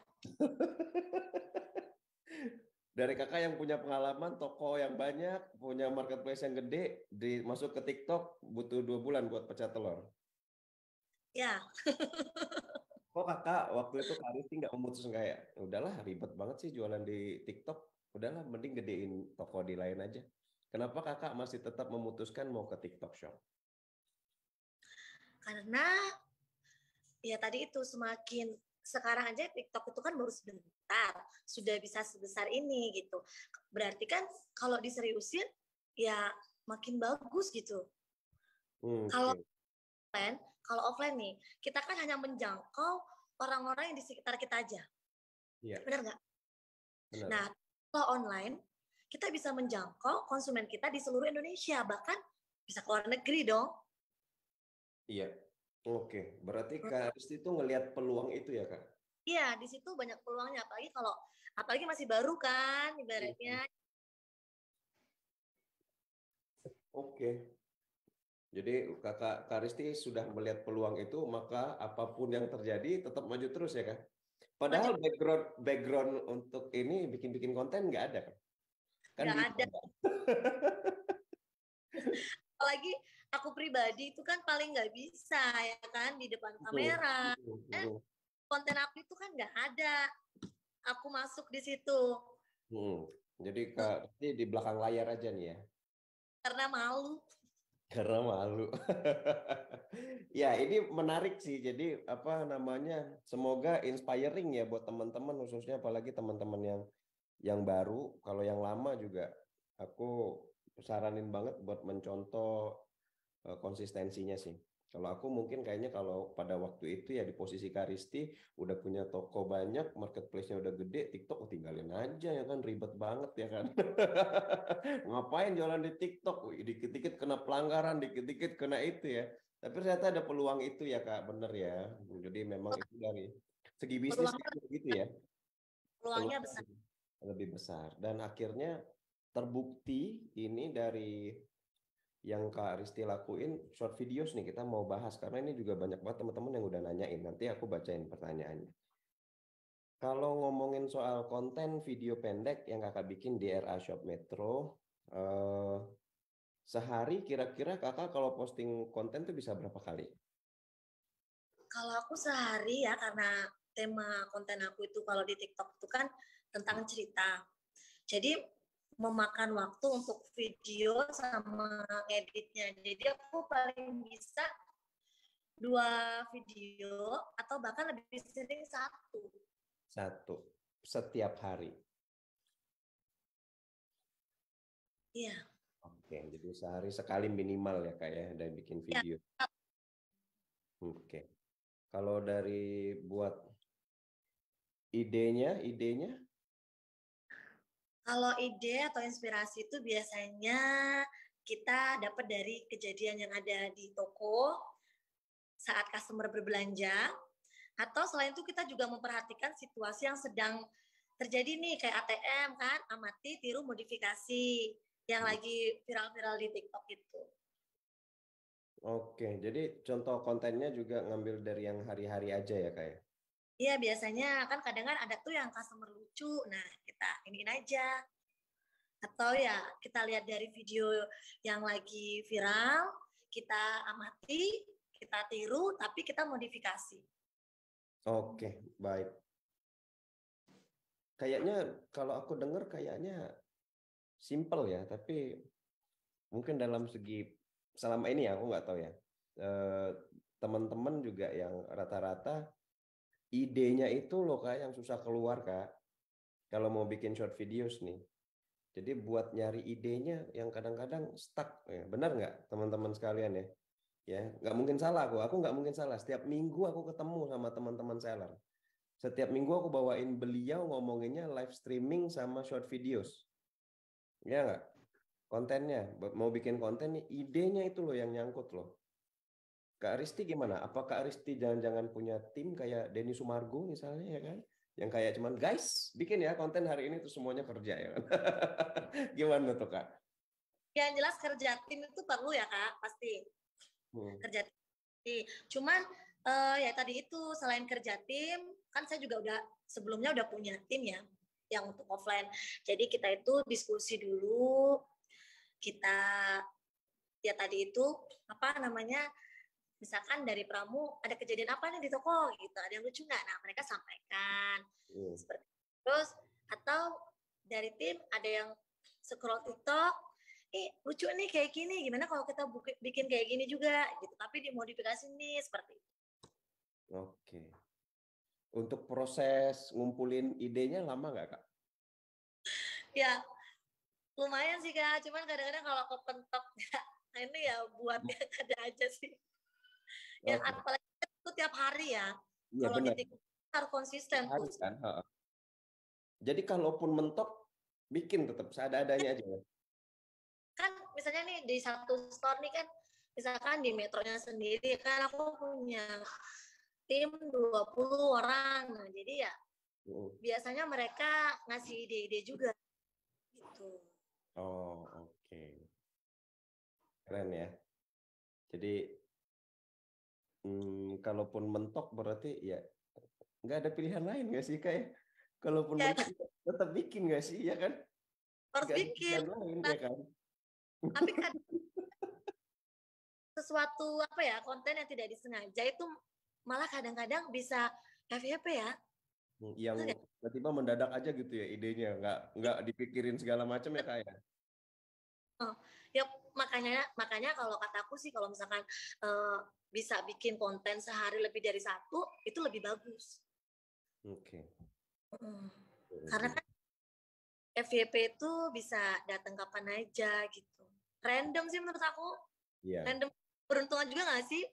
Dari kakak yang punya pengalaman toko yang banyak, punya marketplace yang gede, masuk ke TikTok butuh 2 bulan buat pecah telur. Ya. Kok kakak waktu itu Kak Risti nggak memutuskan kayak, udahlah ribet banget sih jualan di TikTok, udahlah mending gedein toko di lain aja. Kenapa kakak masih tetap memutuskan mau ke TikTok Shop? Karena ya tadi itu semakin sekarang aja TikTok itu kan baru sebentar sudah bisa sebesar ini gitu. Berarti kan kalau diseriusin ya makin bagus gitu. Kalau Oke. offline nih, kita kan hanya menjangkau orang-orang yang di sekitar kita aja. Iya. Benar nggak? Benar. Nah, kalau online, kita bisa menjangkau konsumen kita di seluruh Indonesia, bahkan bisa keluar negeri dong. Iya. Oke, berarti Kak Risti itu ngelihat peluang itu ya, Kak? Iya, di situ banyak peluangnya, apalagi masih baru kan ibaratnya. Oke. Jadi Kak Risti sudah melihat peluang itu, maka apapun yang terjadi tetap maju terus ya, Kak? Padahal background untuk ini bikin konten nggak ada, kan? Nggak ada. Apalagi aku pribadi itu kan paling nggak bisa ya kan di depan kamera. Konten aku itu kan nggak ada. Aku masuk di situ. Jadi Kak Risti di belakang layar aja nih ya? Karena malu. Karena malu. Ya, ini menarik sih. Jadi apa namanya? Semoga inspiring ya buat teman-teman, khususnya apalagi teman-teman yang baru. Kalau yang lama juga aku saranin banget buat mencontoh konsistensinya sih. Kalau aku mungkin kayaknya kalau pada waktu itu ya di posisi Kak Risti udah punya toko banyak, marketplace-nya udah gede, TikTok tinggalin aja ya kan, ribet banget ya kan. Ngapain jualan di TikTok? Dikit-dikit kena pelanggaran, dikit-dikit kena itu ya. Tapi ternyata ada peluang itu ya Kak, bener ya. Jadi memang itu dari segi bisnis gitu ya. Peluangnya besar. Lebih besar. Dan akhirnya terbukti ini dari yang Kak Risti lakuin short videos nih, kita mau bahas karena ini juga banyak banget teman-teman yang udah nanyain. Nanti aku bacain pertanyaannya. Kalau ngomongin soal konten video pendek yang kakak bikin di RA Shop Metro, sehari kira-kira kakak kalau posting konten tuh bisa berapa kali? Kalau aku sehari ya, karena tema konten aku itu kalau di TikTok itu kan tentang cerita. Jadi memakan waktu untuk video sama editnya. Jadi aku paling bisa 2 video atau bahkan lebih sering 1. Setiap hari? Iya. Oke, jadi sehari sekali minimal ya Kak ya, dan bikin video. Ya. Oke. Kalau dari buat idenya? Kalau ide atau inspirasi itu biasanya kita dapat dari kejadian yang ada di toko saat customer berbelanja, atau selain itu kita juga memperhatikan situasi yang sedang terjadi nih, kayak ATM kan, amati, tiru, modifikasi yang lagi viral-viral di TikTok itu. Oke, jadi contoh kontennya juga ngambil dari yang hari-hari aja ya Kak ya? Iya, biasanya kan kadang ada tuh yang customer lucu, nah kita iniin aja. Atau ya kita lihat dari video yang lagi viral, kita amati, kita tiru, tapi kita modifikasi. Oke, baik. Kayaknya kalau aku dengar kayaknya simple ya, tapi mungkin dalam segi selama ini aku nggak tahu ya. Teman-teman juga yang rata-rata idenya itu loh Kak yang susah keluar Kak. Kalau mau bikin short videos nih. Jadi buat nyari idenya yang kadang-kadang stuck. Ya, benar nggak teman-teman sekalian ya? Ya, nggak mungkin salah aku nggak mungkin salah. Setiap minggu aku ketemu sama teman-teman seller. Setiap minggu aku bawain beliau ngomonginnya live streaming sama short videos. Ya nggak? Kontennya, mau bikin konten nih, idenya itu loh yang nyangkut loh. Kak Risti gimana? Apa Kak Risti jangan-jangan punya tim kayak Denny Sumargo misalnya ya kan? Yang kayak cuman guys bikin ya konten hari ini tuh semuanya kerja ya kan? Gimana tuh Kak? Yang jelas kerja tim itu perlu ya Kak, pasti. Kerja tim. Cuman ya tadi itu selain kerja tim, kan saya juga sebelumnya udah punya tim ya yang untuk offline. Jadi kita itu diskusi dulu, kita ya tadi itu misalkan dari Pramu ada kejadian apa nih di toko gitu, ada yang lucu nggak? Nah mereka sampaikan seperti terus, atau dari tim ada yang scroll TikTok, lucu nih kayak gini, gimana kalau kita bikin kayak gini juga gitu, tapi dimodifikasi nih seperti itu. Oke. Untuk proses ngumpulin idenya lama nggak, Kak? Ya lumayan sih Kak, cuman kadang-kadang kalau kepentok ini ya buat yang ada aja sih. Ya apalagi itu tiap hari ya. Iya Kalau di benar. TikTok harus konsisten tuh. Kan? Jadi kalaupun mentok, bikin tetap seada-adanya aja. Kan misalnya nih di satu store nih kan, misalkan di metronya sendiri kan aku punya tim 20 orang. Nah, jadi ya biasanya mereka ngasih ide-ide juga gitu. Oh, oke. Keren ya. Jadi kalaupun mentok berarti ya nggak ada pilihan lain nggak sih, kayak kalaupun mentok tetap bikin nggak sih, ya kan? Harus bikin. Lain, ya kan? Tapi kan sesuatu apa ya, konten yang tidak disengaja itu malah kadang-kadang bisa FYP ya. Yang tiba-tiba mendadak aja gitu ya idenya, nggak dipikirin segala macam ya Kak ya. Ya makanya kalau kataku sih kalau misalkan bisa bikin konten sehari lebih dari satu itu lebih bagus. Oke. Karena kan FYP itu bisa datang kapan aja gitu. Random sih menurut aku. Iya. Random, beruntungan juga nggak sih?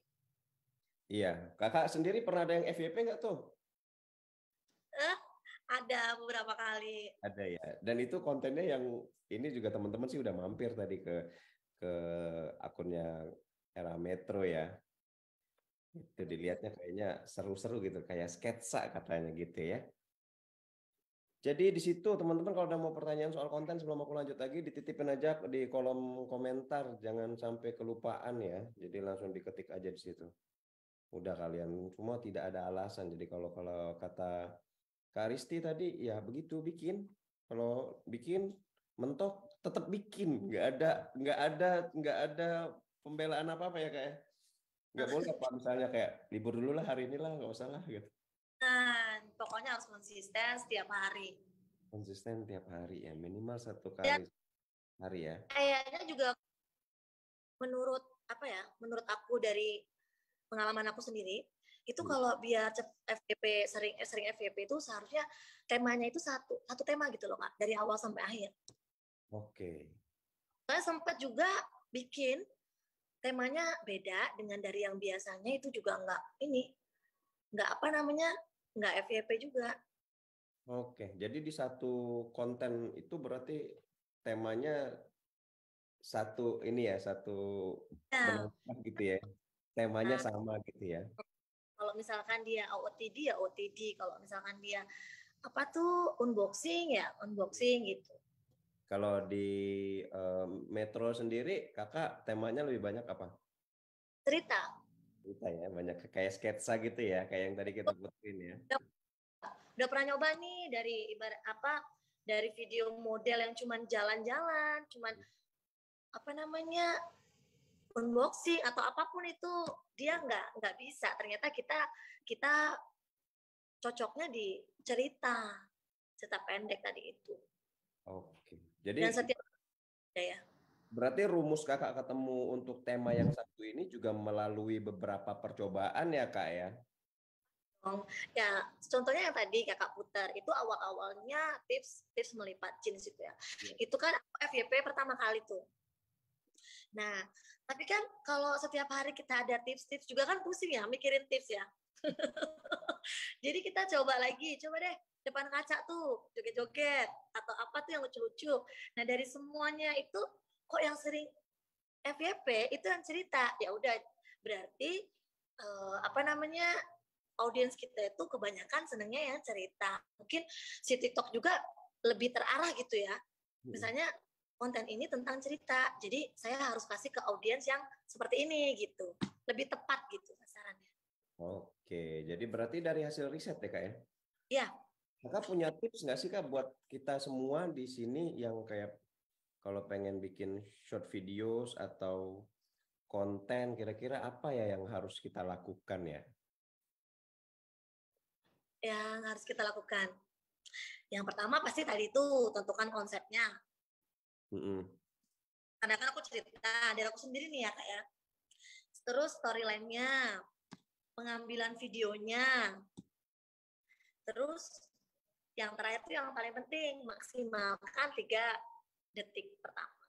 Iya. Kakak sendiri pernah ada yang FYP nggak tuh? Ada beberapa kali. Ada ya. Dan itu kontennya yang ini juga teman-teman sih udah mampir tadi ke akunnya Era Metro ya. Itu dilihatnya kayaknya seru-seru gitu, kayak sketsa katanya gitu ya. Jadi di situ teman-teman kalau udah mau pertanyaan soal konten sebelum aku lanjut lagi, dititipin aja di kolom komentar, jangan sampai kelupaan ya. Jadi langsung diketik aja di situ. Udah kalian semua tidak ada alasan. Jadi kalau kata Kak Risti tadi ya begitu, bikin. Kalau bikin mentok tetap bikin, nggak ada pembelaan apa-apa ya Kak ya. Nggak boleh apa misalnya kayak libur dulu lah hari ini lah, nggak usah lah gitu. Nah, pokoknya harus konsisten setiap hari. Konsisten tiap hari ya, minimal 1 kali hari ya. Kayaknya juga menurut menurut aku dari pengalaman aku sendiri, itu kalau biar FYP sering FYP itu seharusnya temanya itu satu tema gitu loh Kak, dari awal sampai akhir. Oke. Saya sempat juga bikin temanya beda dengan dari yang biasanya, itu juga nggak FYP juga. Oke, jadi di satu konten itu berarti temanya satu gitu ya. Temanya sama gitu ya. Kalau misalkan dia OOTD ya OOTD, kalau misalkan dia unboxing ya unboxing gitu. Kalau di Metro sendiri, Kakak temanya lebih banyak apa? Cerita ya, banyak kayak sketsa gitu ya, kayak yang tadi kita puterin ya. Udah pernah nyoba nih dari video model yang cuman jalan-jalan, cuman unboxing atau apapun itu, dia nggak bisa. Ternyata kita cocoknya di cerita pendek tadi itu. Oke. Jadi dan setiap ya. Berarti rumus Kakak ketemu untuk tema yang satu ini juga melalui beberapa percobaan ya Kak ya? Ya, contohnya yang tadi Kakak putar, itu awal-awalnya tips melipat jeans itu ya. Itu kan FYP pertama kali tuh. Nah, tapi kan kalau setiap hari kita ada tips-tips juga kan pusing ya, mikirin tips ya. Jadi kita coba deh depan kaca tuh, joget-joget, atau apa tuh yang lucu-lucu. Nah, dari semuanya itu kok yang sering FYP itu yang cerita. Ya udah, berarti audiens kita itu kebanyakan senengnya yang cerita. Mungkin si TikTok juga lebih terarah gitu ya. Misalnya konten ini tentang cerita, jadi saya harus kasih ke audiens yang seperti ini gitu. Lebih tepat gitu sasarannya. Oke, jadi berarti dari hasil riset ya Kak ya? Iya. Kakak punya tips nggak sih Kak buat kita semua di sini yang kayak kalau pengen bikin short videos atau konten, kira-kira apa ya yang harus kita lakukan ya? Yang harus kita lakukan. Yang pertama pasti tadi itu tentukan konsepnya. karena kan aku cerita dari aku sendiri nih ya Kak ya. Terus storyline-nya, pengambilan videonya, terus yang terakhir tuh yang paling penting, maksimalkan 3 detik pertama.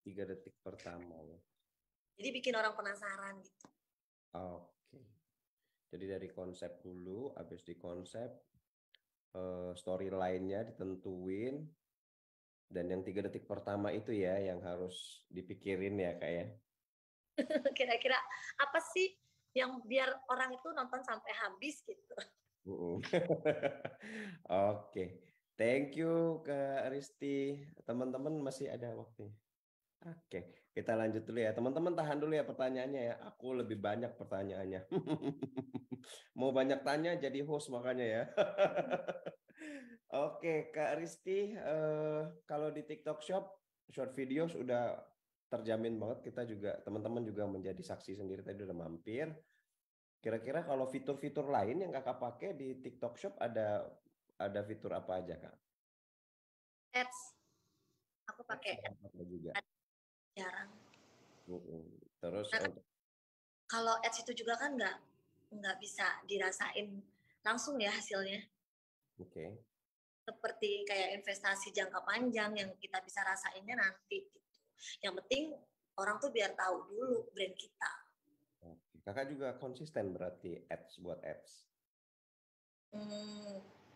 3 detik pertama. Jadi bikin orang penasaran gitu. Oke. Jadi dari konsep dulu, habis di konsep, storyline-nya ditentuin, dan yang 3 detik pertama itu ya yang harus dipikirin ya Kak ya. Kira-kira apa sih yang biar orang itu nonton sampai habis gitu. Oke, thank you Kak Risti. Teman-teman masih ada waktunya. Oke, kita lanjut dulu ya. Teman-teman tahan dulu ya pertanyaannya ya. Aku lebih banyak pertanyaannya. Mau banyak tanya jadi host makanya ya. Oke, Kak Risti, kalau di TikTok Shop, short video sudah terjamin banget. Kita juga, teman-teman juga menjadi saksi sendiri tadi udah mampir. Kira-kira kalau fitur-fitur lain yang kakak pakai di TikTok Shop ada fitur apa aja Kak? Ads, aku pakai Ads juga. Jarang. Terus nah, kalau ads itu juga kan nggak bisa dirasain langsung ya hasilnya. Oke. Seperti kayak investasi jangka panjang yang kita bisa rasainnya nanti gitu. Yang penting orang tuh biar tahu dulu brand kita. Kakak juga konsisten berarti buat ads.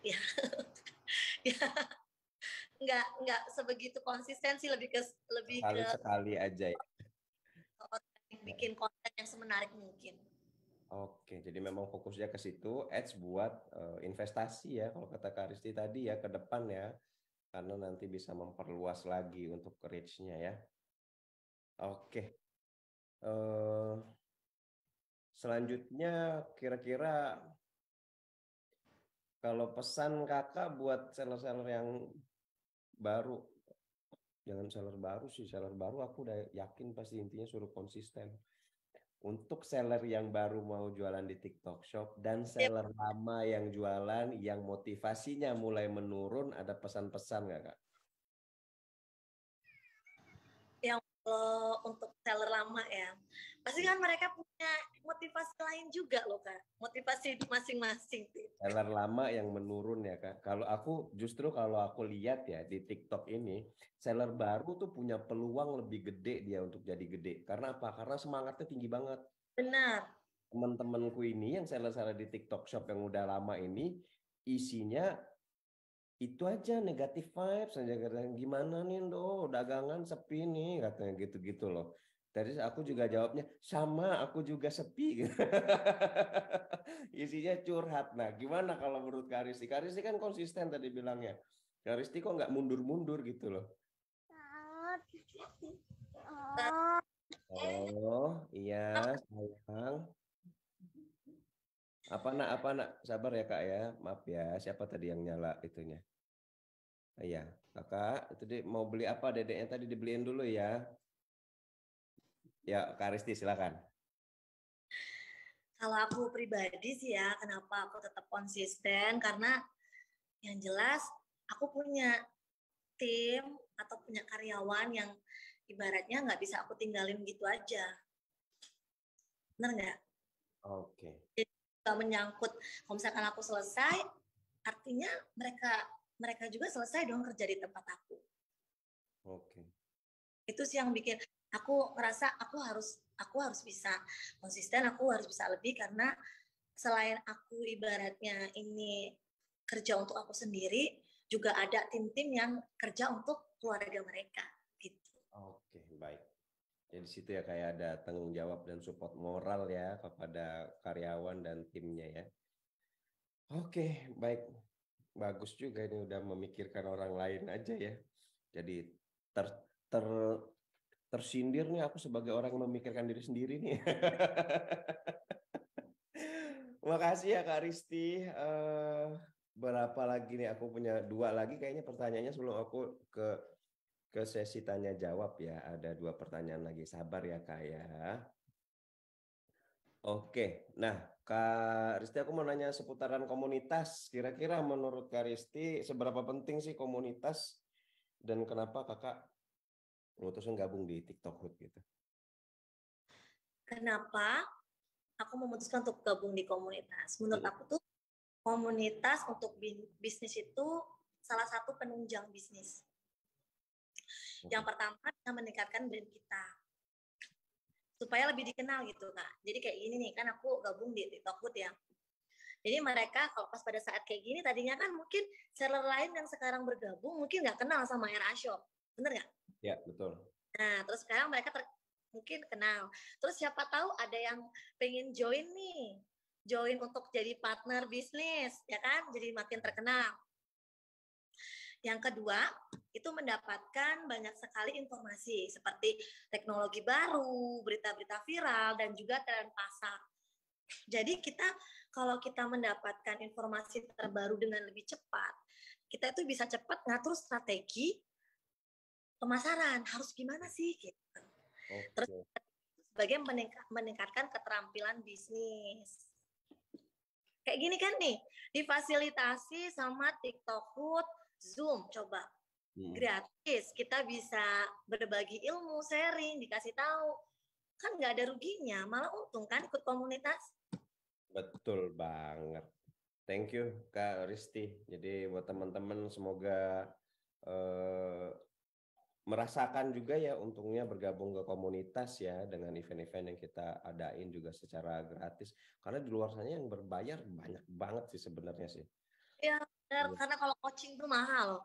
Ya. Ya, nggak sebegitu konsisten sih, lebih ke sekali aja ya. Bikin konten yang semenarik mungkin. Oke, jadi memang fokusnya ke situ, ads buat investasi ya, kalau kata Kak Risti tadi ya, ke depan ya, karena nanti bisa memperluas lagi untuk reach-nya ya. Oke. Selanjutnya kira-kira kalau pesan kakak buat seller-seller yang baru, jangan seller baru sih, seller baru aku udah yakin pasti intinya suruh konsisten. Untuk seller yang baru mau jualan di TikTok Shop dan seller lama yang jualan yang motivasinya mulai menurun, ada pesan-pesan nggak Kak? Yang untuk seller lama ya, pasti kan mereka punya motivasi lain juga loh Kak, motivasi hidup masing-masing. Seller lama yang menurun ya Kak. Kalau aku lihat ya di TikTok ini, seller baru tuh punya peluang lebih gede dia untuk jadi gede. Karena apa? Karena semangatnya tinggi banget. Benar. Teman-temanku ini yang seller-seller di TikTok Shop yang udah lama ini, isinya itu aja negatif vibes aja, katanya gimana nih dagangan sepi nih, katanya gitu-gitu loh. Tadi aku juga jawabnya sama, aku juga sepi. Isinya curhat. Nah, gimana kalau menurut Kak Risti? Kak Risti kan konsisten tadi bilangnya. Kak Risti kok nggak mundur-mundur gitu loh? Oh iya sayang. Apa nak sabar ya Kak ya, maaf ya, siapa tadi yang nyala itunya? Iya Kakak itu mau beli apa, dedeknya tadi dibeliin dulu ya. Ya Kak Risti silakan. Kalau aku pribadi sih ya, kenapa aku tetap konsisten, karena yang jelas aku punya tim atau punya karyawan yang ibaratnya nggak bisa aku tinggalin gitu aja. Benar nggak? Oke. Jadi nggak menyangkut kalau misalkan aku selesai, artinya mereka juga selesai dong kerja di tempat aku. Oke. Itu sih yang bikin aku ngerasa aku harus bisa konsisten, aku harus bisa lebih, karena selain aku ibaratnya ini kerja untuk aku sendiri, juga ada tim-tim yang kerja untuk keluarga mereka gitu. Oke, baik. Jadi situ ya kayak ada tanggung jawab dan support moral ya kepada karyawan dan timnya ya. Oke, baik. Bagus juga ini udah memikirkan orang lain aja ya. Jadi tersindir nih aku sebagai orang yang memikirkan diri sendiri nih. Makasih ya Kak Risti. Berapa lagi nih? Aku punya 2 lagi kayaknya pertanyaannya sebelum aku ke sesi tanya jawab ya. Ada 2 pertanyaan lagi. Sabar ya Kak ya. Oke, nah Kak Risti aku mau nanya seputaran komunitas. Kira-kira menurut Kak Risti seberapa penting sih komunitas dan kenapa Kakak memutuskan gabung di TikTok Hood gitu? Kenapa aku memutuskan untuk gabung di komunitas? Menurut aku tuh komunitas untuk bisnis itu salah satu penunjang bisnis. Yang pertama, kita meningkatkan brand kita supaya lebih dikenal gitu Kak. Jadi kayak gini nih, kan aku gabung di TikTok Hood ya. Jadi mereka kalau pas pada saat kayak gini, tadinya kan mungkin seller lain yang sekarang bergabung mungkin nggak kenal sama RA Shop, bener nggak? Ya, betul. Nah, terus sekarang mereka mungkin kenal. Terus siapa tahu ada yang pengen join nih, join untuk jadi partner bisnis, ya kan? Jadi makin terkenal. Yang kedua, itu mendapatkan banyak sekali informasi seperti teknologi baru, berita-berita viral, dan juga tren pasar. Jadi kalau kita mendapatkan informasi terbaru dengan lebih cepat, kita itu bisa cepat ngatur strategi pemasaran, harus gimana sih gitu. Terus sebagai meningkatkan keterampilan bisnis. Kayak gini kan nih, difasilitasi sama TikTok Hood, Zoom, coba. Gratis, kita bisa berbagi ilmu, sharing, dikasih tahu. Kan nggak ada ruginya, malah untung kan ikut komunitas. Betul banget. Thank you Kak Risti. Jadi buat teman-teman semoga merasakan juga ya untungnya bergabung ke komunitas ya dengan event-event yang kita adain juga secara gratis. Karena di luar sana yang berbayar banyak banget sih sebenarnya sih. Iya, benar. Karena kalau coaching tuh mahal.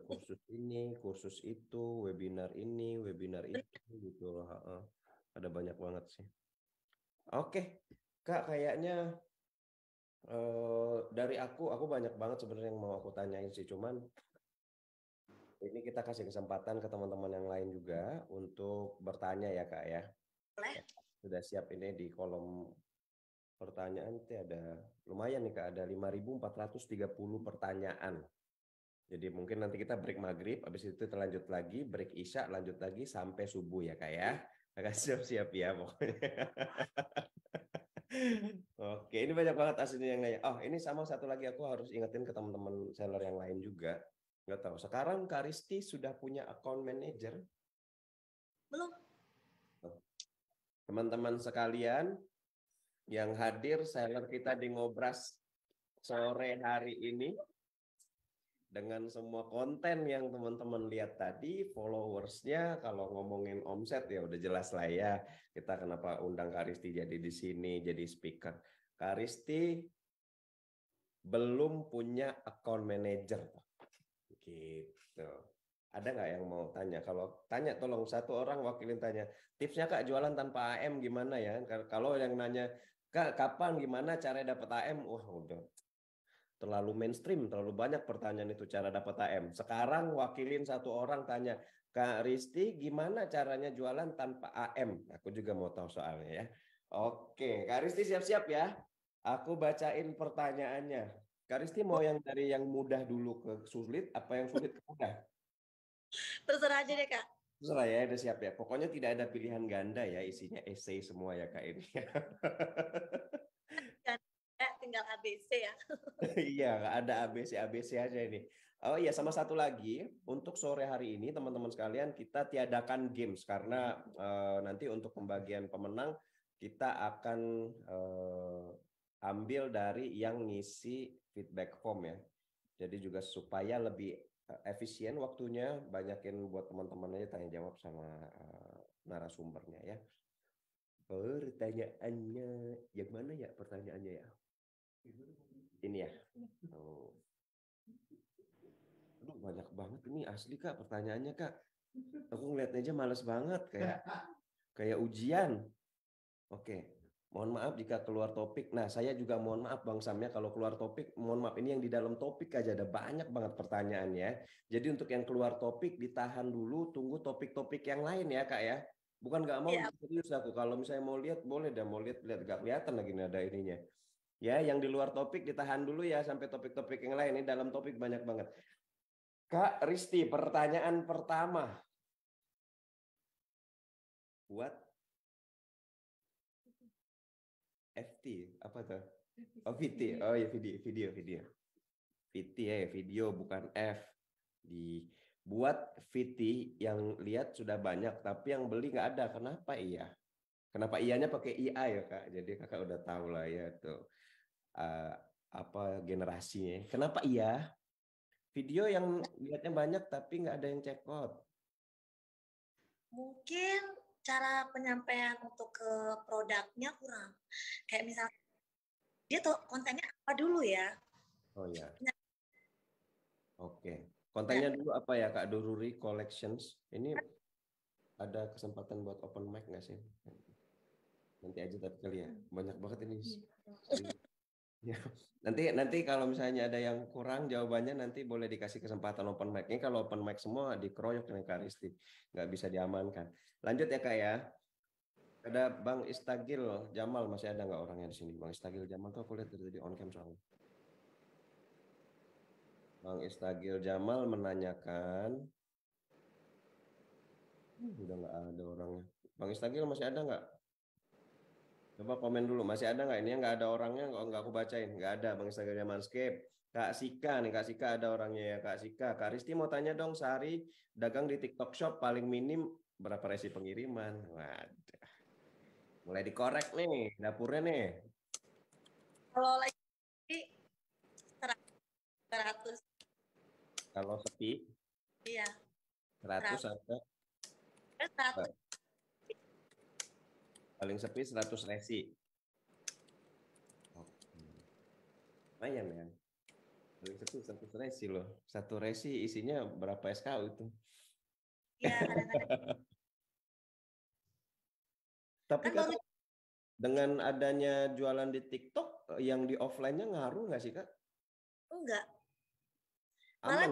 Kursus ini, kursus itu, webinar ini, webinar itu gitu loh. Ada banyak banget sih. Oke, Kak, kayaknya dari aku banyak banget sebenarnya yang mau aku tanyain sih, cuman ini kita kasih kesempatan ke teman-teman yang lain juga untuk bertanya ya Kak ya. Boleh. Sudah siap ini di kolom pertanyaan itu ada lumayan nih Kak, ada 5.430 pertanyaan. Jadi mungkin nanti kita break maghrib, habis itu lanjut lagi, break isya, lanjut lagi sampai subuh ya Kak ya. Kakak siap-siap ya pokoknya. Oke, ini banyak banget aslinya yang nanya. Oh, ini sama satu lagi aku harus ingetin ke teman-teman seller yang lain juga. Nggak tahu, sekarang Kak Risti sudah punya account manager? Belum. Teman-teman sekalian yang hadir, seller kita di Ngobras sore hari ini, dengan semua konten yang teman-teman lihat tadi, followersnya kalau ngomongin omset ya udah jelas lah ya. Kita kenapa undang Kak Risti jadi di sini jadi speaker. Kak Risti belum punya account manager. Gitu. Ada nggak yang mau tanya? Kalau tanya tolong satu orang wakilin tanya. Tipsnya Kak jualan tanpa AM gimana ya? Kalau yang nanya Kak kapan gimana cara dapat AM? Wah udah terlalu mainstream, terlalu banyak pertanyaan itu cara dapat AM. Sekarang wakilin satu orang tanya, Kak Risti gimana caranya jualan tanpa AM? Aku juga mau tahu soalnya ya. Oke, Kak Risti siap-siap ya. Aku bacain pertanyaannya. Kak Risti mau yang dari yang mudah dulu ke sulit, apa yang sulit ke mudah? Terserah aja deh Kak. Terserah ya, udah siap ya. Pokoknya tidak ada pilihan ganda ya, isinya essay semua ya Kak ini. Tinggal ABC ya. Iya, ada ABC aja ini. Oh iya, sama satu lagi, untuk sore hari ini teman-teman sekalian kita tiadakan games karena nanti untuk pembagian pemenang kita akan ambil dari yang ngisi feedback form ya. Jadi juga supaya lebih efisien waktunya, banyakin buat teman-teman aja tanya jawab sama narasumbernya ya. Pertanyaannya, yang mana ya pertanyaannya ya? Ini ya. Oh. Aduh, banyak banget ini asli Kak pertanyaannya Kak. Aku ngeliatnya aja males banget kayak ujian. Oke. Mohon maaf jika keluar topik. Nah, saya juga mohon maaf Bang Sam ya kalau keluar topik. Mohon maaf ini yang di dalam topik aja ada banyak banget pertanyaannya. Jadi untuk yang keluar topik ditahan dulu, tunggu topik-topik yang lain ya Kak ya. Bukan nggak mau serius aku. Kalau misalnya mau lihat boleh dah, mau lihat nggak kelihatan lagi nih ada ininya. Ya, yang di luar topik ditahan dulu ya sampai topik-topik yang lain. Ini dalam topik banyak banget. Kak Risti, pertanyaan pertama. What? FT, apa tuh? Oh, VT. Oh ya, video. VT ya, video bukan F. buat VT yang lihat sudah banyak, tapi yang beli nggak ada. Kenapa iya? Kenapa iyanya pakai IA ya Kak? Jadi Kakak udah tahu lah ya tuh apa generasinya. Kenapa iya? Video yang lihatnya banyak tapi nggak ada yang check out. Mungkin cara penyampaian untuk ke produknya kurang. Kayak misalnya dia tuh kontennya apa dulu ya? Oh ya. Oke. Kontennya dulu apa ya Kak Dururi Collections? Ini ada kesempatan buat open mic nggak sih? Nanti aja tapi kali ya. Banyak banget ini. Ya. Nanti kalau misalnya ada yang kurang jawabannya nanti boleh dikasih kesempatan open mic. Ini kalau open mic semua dikeroyok dengan Kak Risti, nggak bisa diamankan. Lanjut ya Kak ya. Ada Bang Istagil Jamal, masih ada nggak orangnya di sini? Bang Istagil Jamal tuh aku lihat dari tadi on cam soalnya. Bang Istagil Jamal menanyakan, udah nggak ada orangnya. Bang Istagil masih ada nggak? Coba komen dulu, masih ada nggak? Ini nggak ada orangnya, nggak aku bacain. Nggak ada Bang Instagram Manscape. Kak Sika nih, Kak Sika ada orangnya ya Kak Sika. Kak Risti mau tanya dong, sehari dagang di TikTok Shop paling minim berapa resi pengiriman? Waduh. Mulai dikorek nih, dapurnya nih. Kalau lagi 100. Kalau sepi? Iya. 100 sampai? 100. Paling sepi 100 resi. Lumayan ya. Paling sepi 100 resi loh. Satu resi isinya berapa SKU itu? Iya, kadang-kadang. Tapi kan dengan adanya jualan di TikTok, yang di offline-nya ngaruh nggak sih Kak? Enggak. Aman.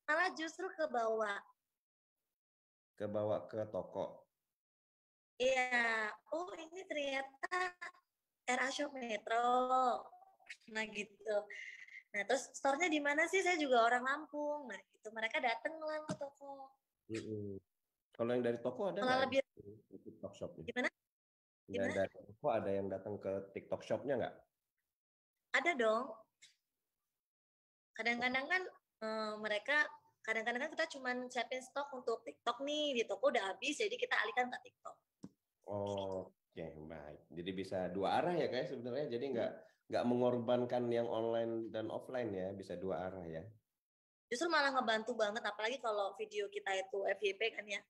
Malah justru ke bawah. Ke bawah ke toko. Iya. Oh ini ternyata RA Shop Metro. Nah gitu. Nah terus store-nya di mana sih? Saya juga orang Lampung. Nah gitu. Mereka datang lah ke toko. Kalau yang dari toko ada nggak lebih di TikTok Shop-nya? Gimana? Yang dari toko ada yang datang ke TikTok Shop-nya nggak? Ada dong. Kadang-kadang kan mereka kadang-kadang kan kita cuma siapin stok untuk TikTok nih, di toko udah habis jadi kita alihkan ke TikTok. Oke, baik. Jadi bisa dua arah ya Kak sebenarnya. Jadi nggak mengorbankan yang online dan offline ya, bisa dua arah ya. Justru malah ngebantu banget, apalagi kalau video kita itu FYP kan ya.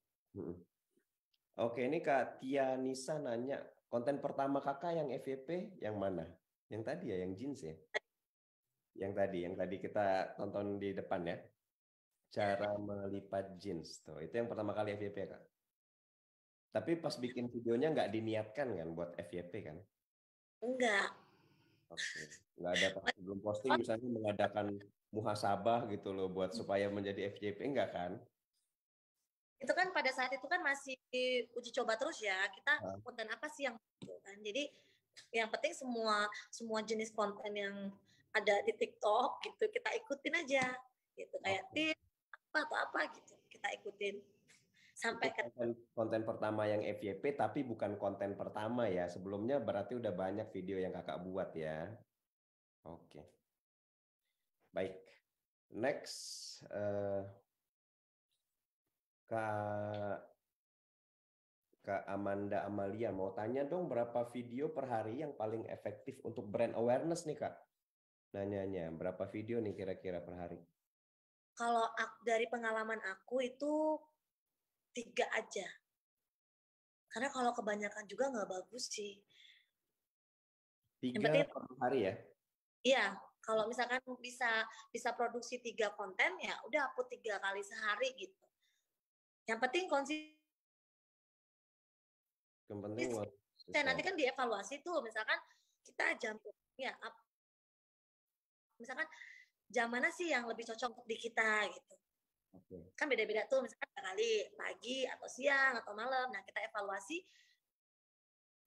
Oke, ini Kak Tia Nisa nanya, konten pertama Kakak yang FYP yang mana? Yang tadi ya, yang jeans ya? Yang tadi kita tonton di depan ya. Cara melipat jeans tuh. Itu yang pertama kali FYP Kak. Tapi pas bikin videonya nggak diniatkan kan buat FYP kan? Enggak. Oke. Nggak ada pas sebelum posting misalnya mengadakan muhasabah gitu loh buat supaya menjadi FYP, enggak kan? Itu kan pada saat itu kan masih uji coba terus ya, kita konten apa sih yang gitu kan. Jadi yang penting semua jenis konten yang ada di TikTok gitu kita ikutin aja gitu, kayak tips atau apa gitu kita ikutin sampai ke konten pertama yang FYP, tapi bukan konten pertama ya. Sebelumnya berarti udah banyak video yang Kakak buat ya. Oke. Baik. Next Kak Amanda Amalia mau tanya dong, berapa video per hari yang paling efektif untuk brand awareness nih Kak? Nanyanya, berapa video nih kira-kira per hari? Kalau dari pengalaman aku itu 3 aja. Karena kalau kebanyakan juga nggak bagus sih. 3 per hari ya? Iya, kalau misalkan bisa produksi 3 konten ya udah upload 3 kali sehari gitu. Yang penting konsisten. Yang penting nanti kan dievaluasi tuh, misalkan kita jamnya misalkan jam mana sih yang lebih cocok untuk di kita gitu. Kan beda-beda tuh, misalkan kali pagi atau siang atau malam. Nah kita evaluasi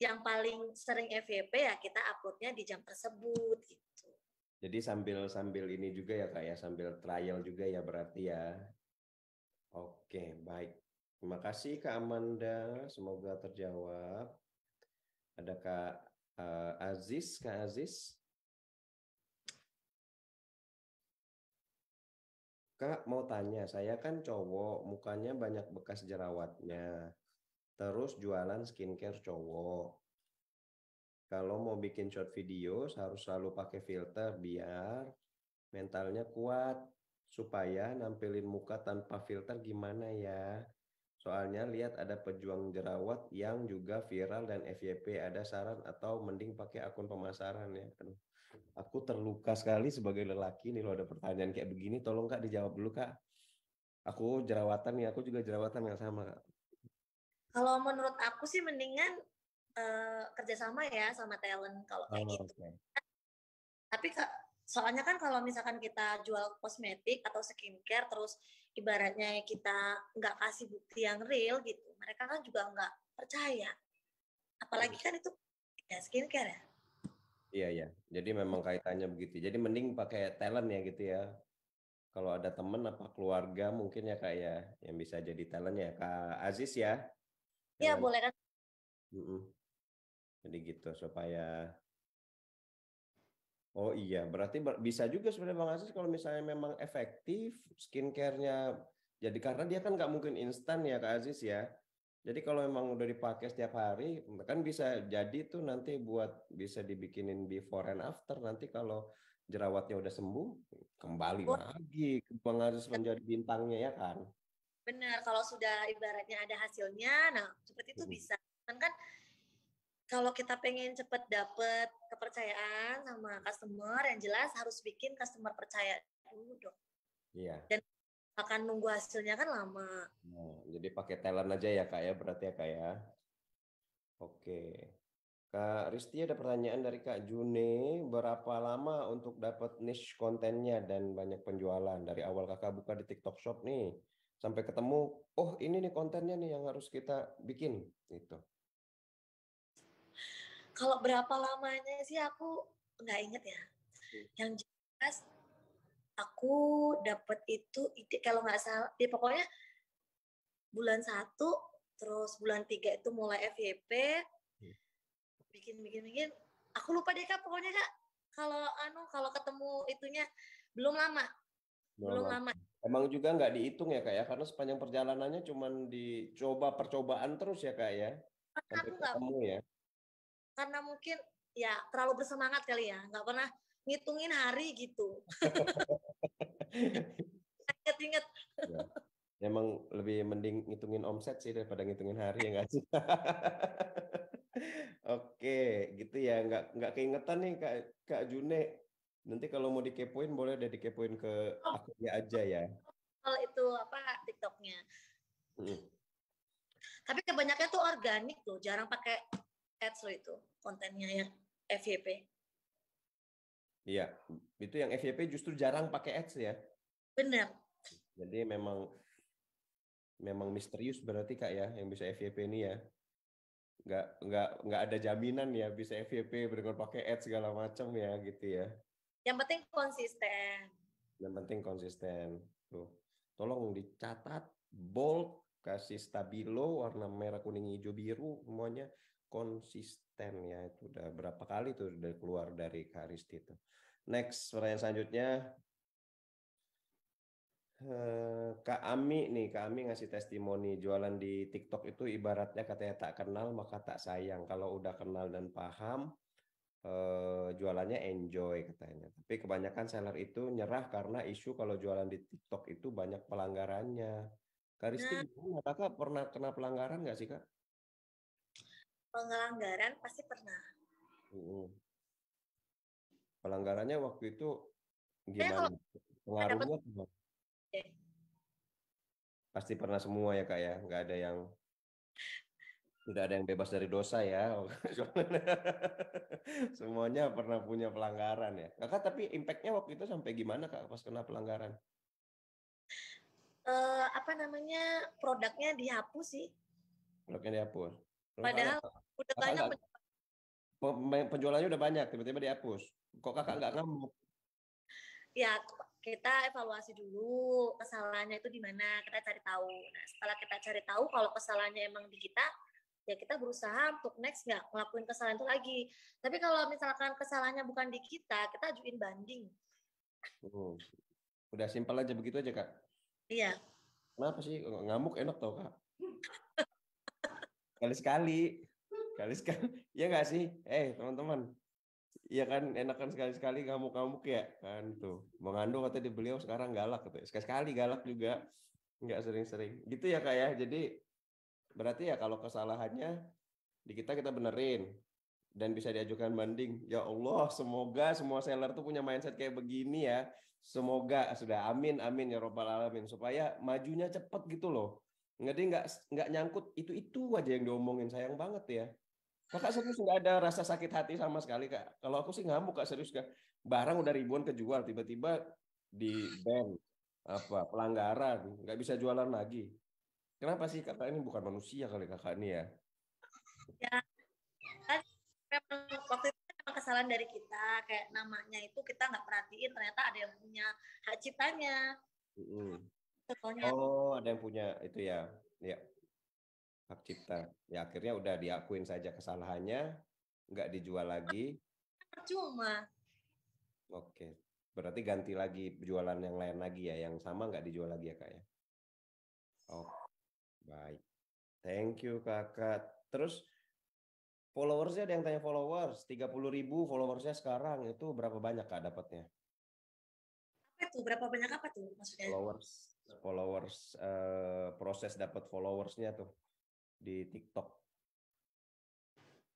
yang paling sering FYP ya kita uploadnya di jam tersebut gitu. Jadi sambil ini juga ya Kak ya, sambil trial juga ya berarti ya. Oke, baik. Terima kasih Kak Amanda, semoga terjawab. Ada Kak Aziz, Kak Aziz. Kak mau tanya, saya kan cowok, mukanya banyak bekas jerawatnya. Terus jualan skincare cowok. Kalau mau bikin short video harus selalu pakai filter biar mentalnya kuat. Supaya nampilin muka tanpa filter gimana ya? Soalnya lihat ada pejuang jerawat yang juga viral dan FYP. Ada saran atau mending pakai akun pemasaran ya? Aduh, aku terluka sekali sebagai lelaki nih loh ada pertanyaan kayak begini. Tolong Kak dijawab dulu Kak. Aku jerawatan nih, aku juga jerawatan nggak sama Kak. Kalau menurut aku sih mendingan kerjasama ya sama talent kalau kayak gitu. Okay. Tapi soalnya kan kalau misalkan kita jual kosmetik atau skincare terus ibaratnya kita nggak kasih bukti yang real gitu, mereka kan juga nggak percaya. Apalagi kan itu ya skincare ya. Iya ya, jadi memang kaitannya begitu. Jadi mending pakai talent ya gitu ya. Kalau ada temen apa keluarga mungkin ya Kak ya, yang bisa jadi talent ya Kak Aziz ya. Iya boleh kan. Jadi gitu supaya oh iya, berarti bisa juga sebenarnya Bang Aziz kalau misalnya memang efektif skincare-nya. Jadi karena dia kan nggak mungkin instan ya Kak Aziz ya. Jadi kalau memang udah dipakai setiap hari, kan bisa jadi tuh nanti buat bisa dibikinin before and after. Nanti kalau jerawatnya udah sembuh, kembali lagi ke Bang Aziz menjadi bintangnya ya kan. Benar, kalau sudah ibaratnya ada hasilnya, nah seperti itu bisa. Kan kalau kita pengen cepet dapet kepercayaan sama customer, yang jelas harus bikin customer percaya dulu dong. Iya. Dan akan nunggu hasilnya kan lama. Nah, jadi pakai talent aja ya Kak ya, berarti ya Kak ya. Oke. Kak Risti ada pertanyaan dari Kak June, berapa lama untuk dapat niche kontennya dan banyak penjualan? Dari awal Kakak buka di TikTok Shop nih, sampai ketemu, oh ini nih kontennya nih yang harus kita bikin, gitu. Kalau berapa lamanya sih aku nggak inget ya. Yang jelas aku dapat itu ide kalau nggak salah, ya pokoknya bulan 1, terus bulan 3 itu mulai FYP, bikin. Aku lupa deh Kak, pokoknya Kak. Kalau ketemu itunya belum lama. Belum lama. Emang juga nggak dihitung ya Kak ya, karena sepanjang perjalanannya cuman dicoba percobaan terus ya Kak ya, sampai ketemu ya. Karena mungkin ya terlalu bersemangat kali ya, nggak pernah ngitungin hari gitu. Ingat-ingat. Ya. Emang lebih mending ngitungin omset sih daripada ngitungin hari ya nggak sih? Oke, gitu ya, nggak keingetan nih Kak June. Nanti kalau mau dikepoin boleh deh dikepoin ke akunnya aja ya. Kalau itu TikToknya. Tapi kebanyakan tuh organik loh, jarang pakai ads loh itu kontennya yang FYP. Iya, itu yang FYP justru jarang pakai ads ya. Benar. Jadi memang misterius berarti Kak ya yang bisa FYP ini ya. Nggak ada jaminan ya bisa FYP dengan pakai ads segala macam ya gitu ya. Yang penting konsisten. Yang penting konsisten. Tuh. Tolong dicatat bold, kasih stabilo warna merah kuning hijau biru semuanya konsisten ya. Itu udah berapa kali tuh udah keluar dari Kak Risti itu. Next pertanyaan selanjutnya. Kak Ami nih, Kak Ami ngasih testimoni jualan di TikTok itu ibaratnya katanya tak kenal maka tak sayang. Kalau udah kenal dan paham, jualannya enjoy katanya. Tapi kebanyakan seller itu nyerah karena isu kalau jualan di TikTok itu banyak pelanggarannya. Kak Risti gimana? Kakak pernah kena pelanggaran nggak sih Kak? Pelanggaran pasti pernah. Pelanggarannya waktu itu gimana? Pengaruhnya gimana? Pasti pernah semua ya Kak ya, nggak ada yang tidak ada yang bebas dari dosa ya. Semuanya pernah punya pelanggaran ya. Kakak tapi impact-nya waktu itu sampai gimana Kak pas kena pelanggaran? Produknya dihapus sih. Produknya dihapus. Padahal udah banyak penjualannya udah banyak, tiba-tiba dihapus. Kok Kakak nggak ngamuk? Ya kita evaluasi dulu kesalahannya itu di mana, kita cari tahu. Nah setelah kita cari tahu kalau kesalahannya emang di kita, ya kita berusaha untuk next nggak ngelakuin kesalahan itu lagi. Tapi kalau misalkan kesalahannya bukan di kita ajuin banding. Udah simpel aja begitu aja, Kak. Iya. Kenapa sih? Ngamuk enak tau, Kak. Kali-sekali. Kali-sekali. Iya nggak sih? Teman-teman. Iya kan, enakan sekali-sekali ngamuk-ngamuk ya. Kan tuh. Mengandung katanya di beliau sekarang galak. Sekali-sekali galak juga. Nggak sering-sering. Gitu ya, Kak ya. Jadi berarti ya kalau kesalahannya di kita benerin. Dan bisa diajukan banding. Ya Allah, semoga semua seller tuh punya mindset kayak begini ya. Semoga sudah amin ya robbal alamin supaya majunya cepet gitu loh. Nggak nyangkut itu aja yang diomongin, sayang banget ya. Kakak serius nggak ada rasa sakit hati sama sekali, Kak? Kalau aku sih ngamuk, Kak, serius, Kak. Barang udah ribuan kejual, tiba-tiba di ban pelanggaran, nggak bisa jualan lagi. Kenapa sih Kakak ini bukan manusia kali Kakak ini ya? Ya, kan memang waktu itu memang kesalahan dari kita, kayak namanya itu kita nggak perhatiin, ternyata ada yang punya hak ciptanya. Contohnya. Oh, ada yang punya itu ya, ya hak cipta. Ya akhirnya udah diakuin saja kesalahannya, nggak dijual lagi. Percuma. Oke, berarti ganti lagi jualan yang lain lagi ya, yang sama nggak dijual lagi ya Kak ya? Oh, baik. Thank you Kakak. Terus followersnya ada yang tanya followers, 30.000 followersnya sekarang itu berapa banyak Kak dapatnya? Apa itu? Berapa banyak apa tuh maksudnya? Followers proses dapat followersnya tuh di TikTok.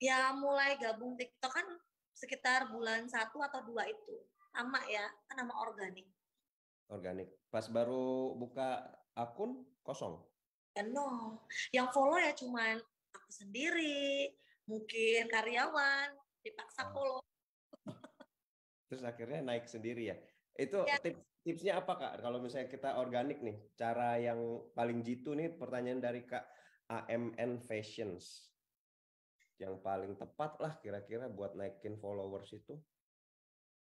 Ya mulai gabung TikTok kan sekitar bulan 1 atau 2 itu. Sama ya, kan nama organik. Organik. Pas baru buka akun kosong? Ya no. Yang follow ya cuman aku sendiri, mungkin karyawan, dipaksa follow. Terus akhirnya naik sendiri ya. Itu ya. Tipsnya apa Kak? Kalau misalnya kita organik nih, cara yang paling jitu nih pertanyaan dari Kak AMN Fashions. Yang paling tepat lah kira-kira buat naikin followers itu?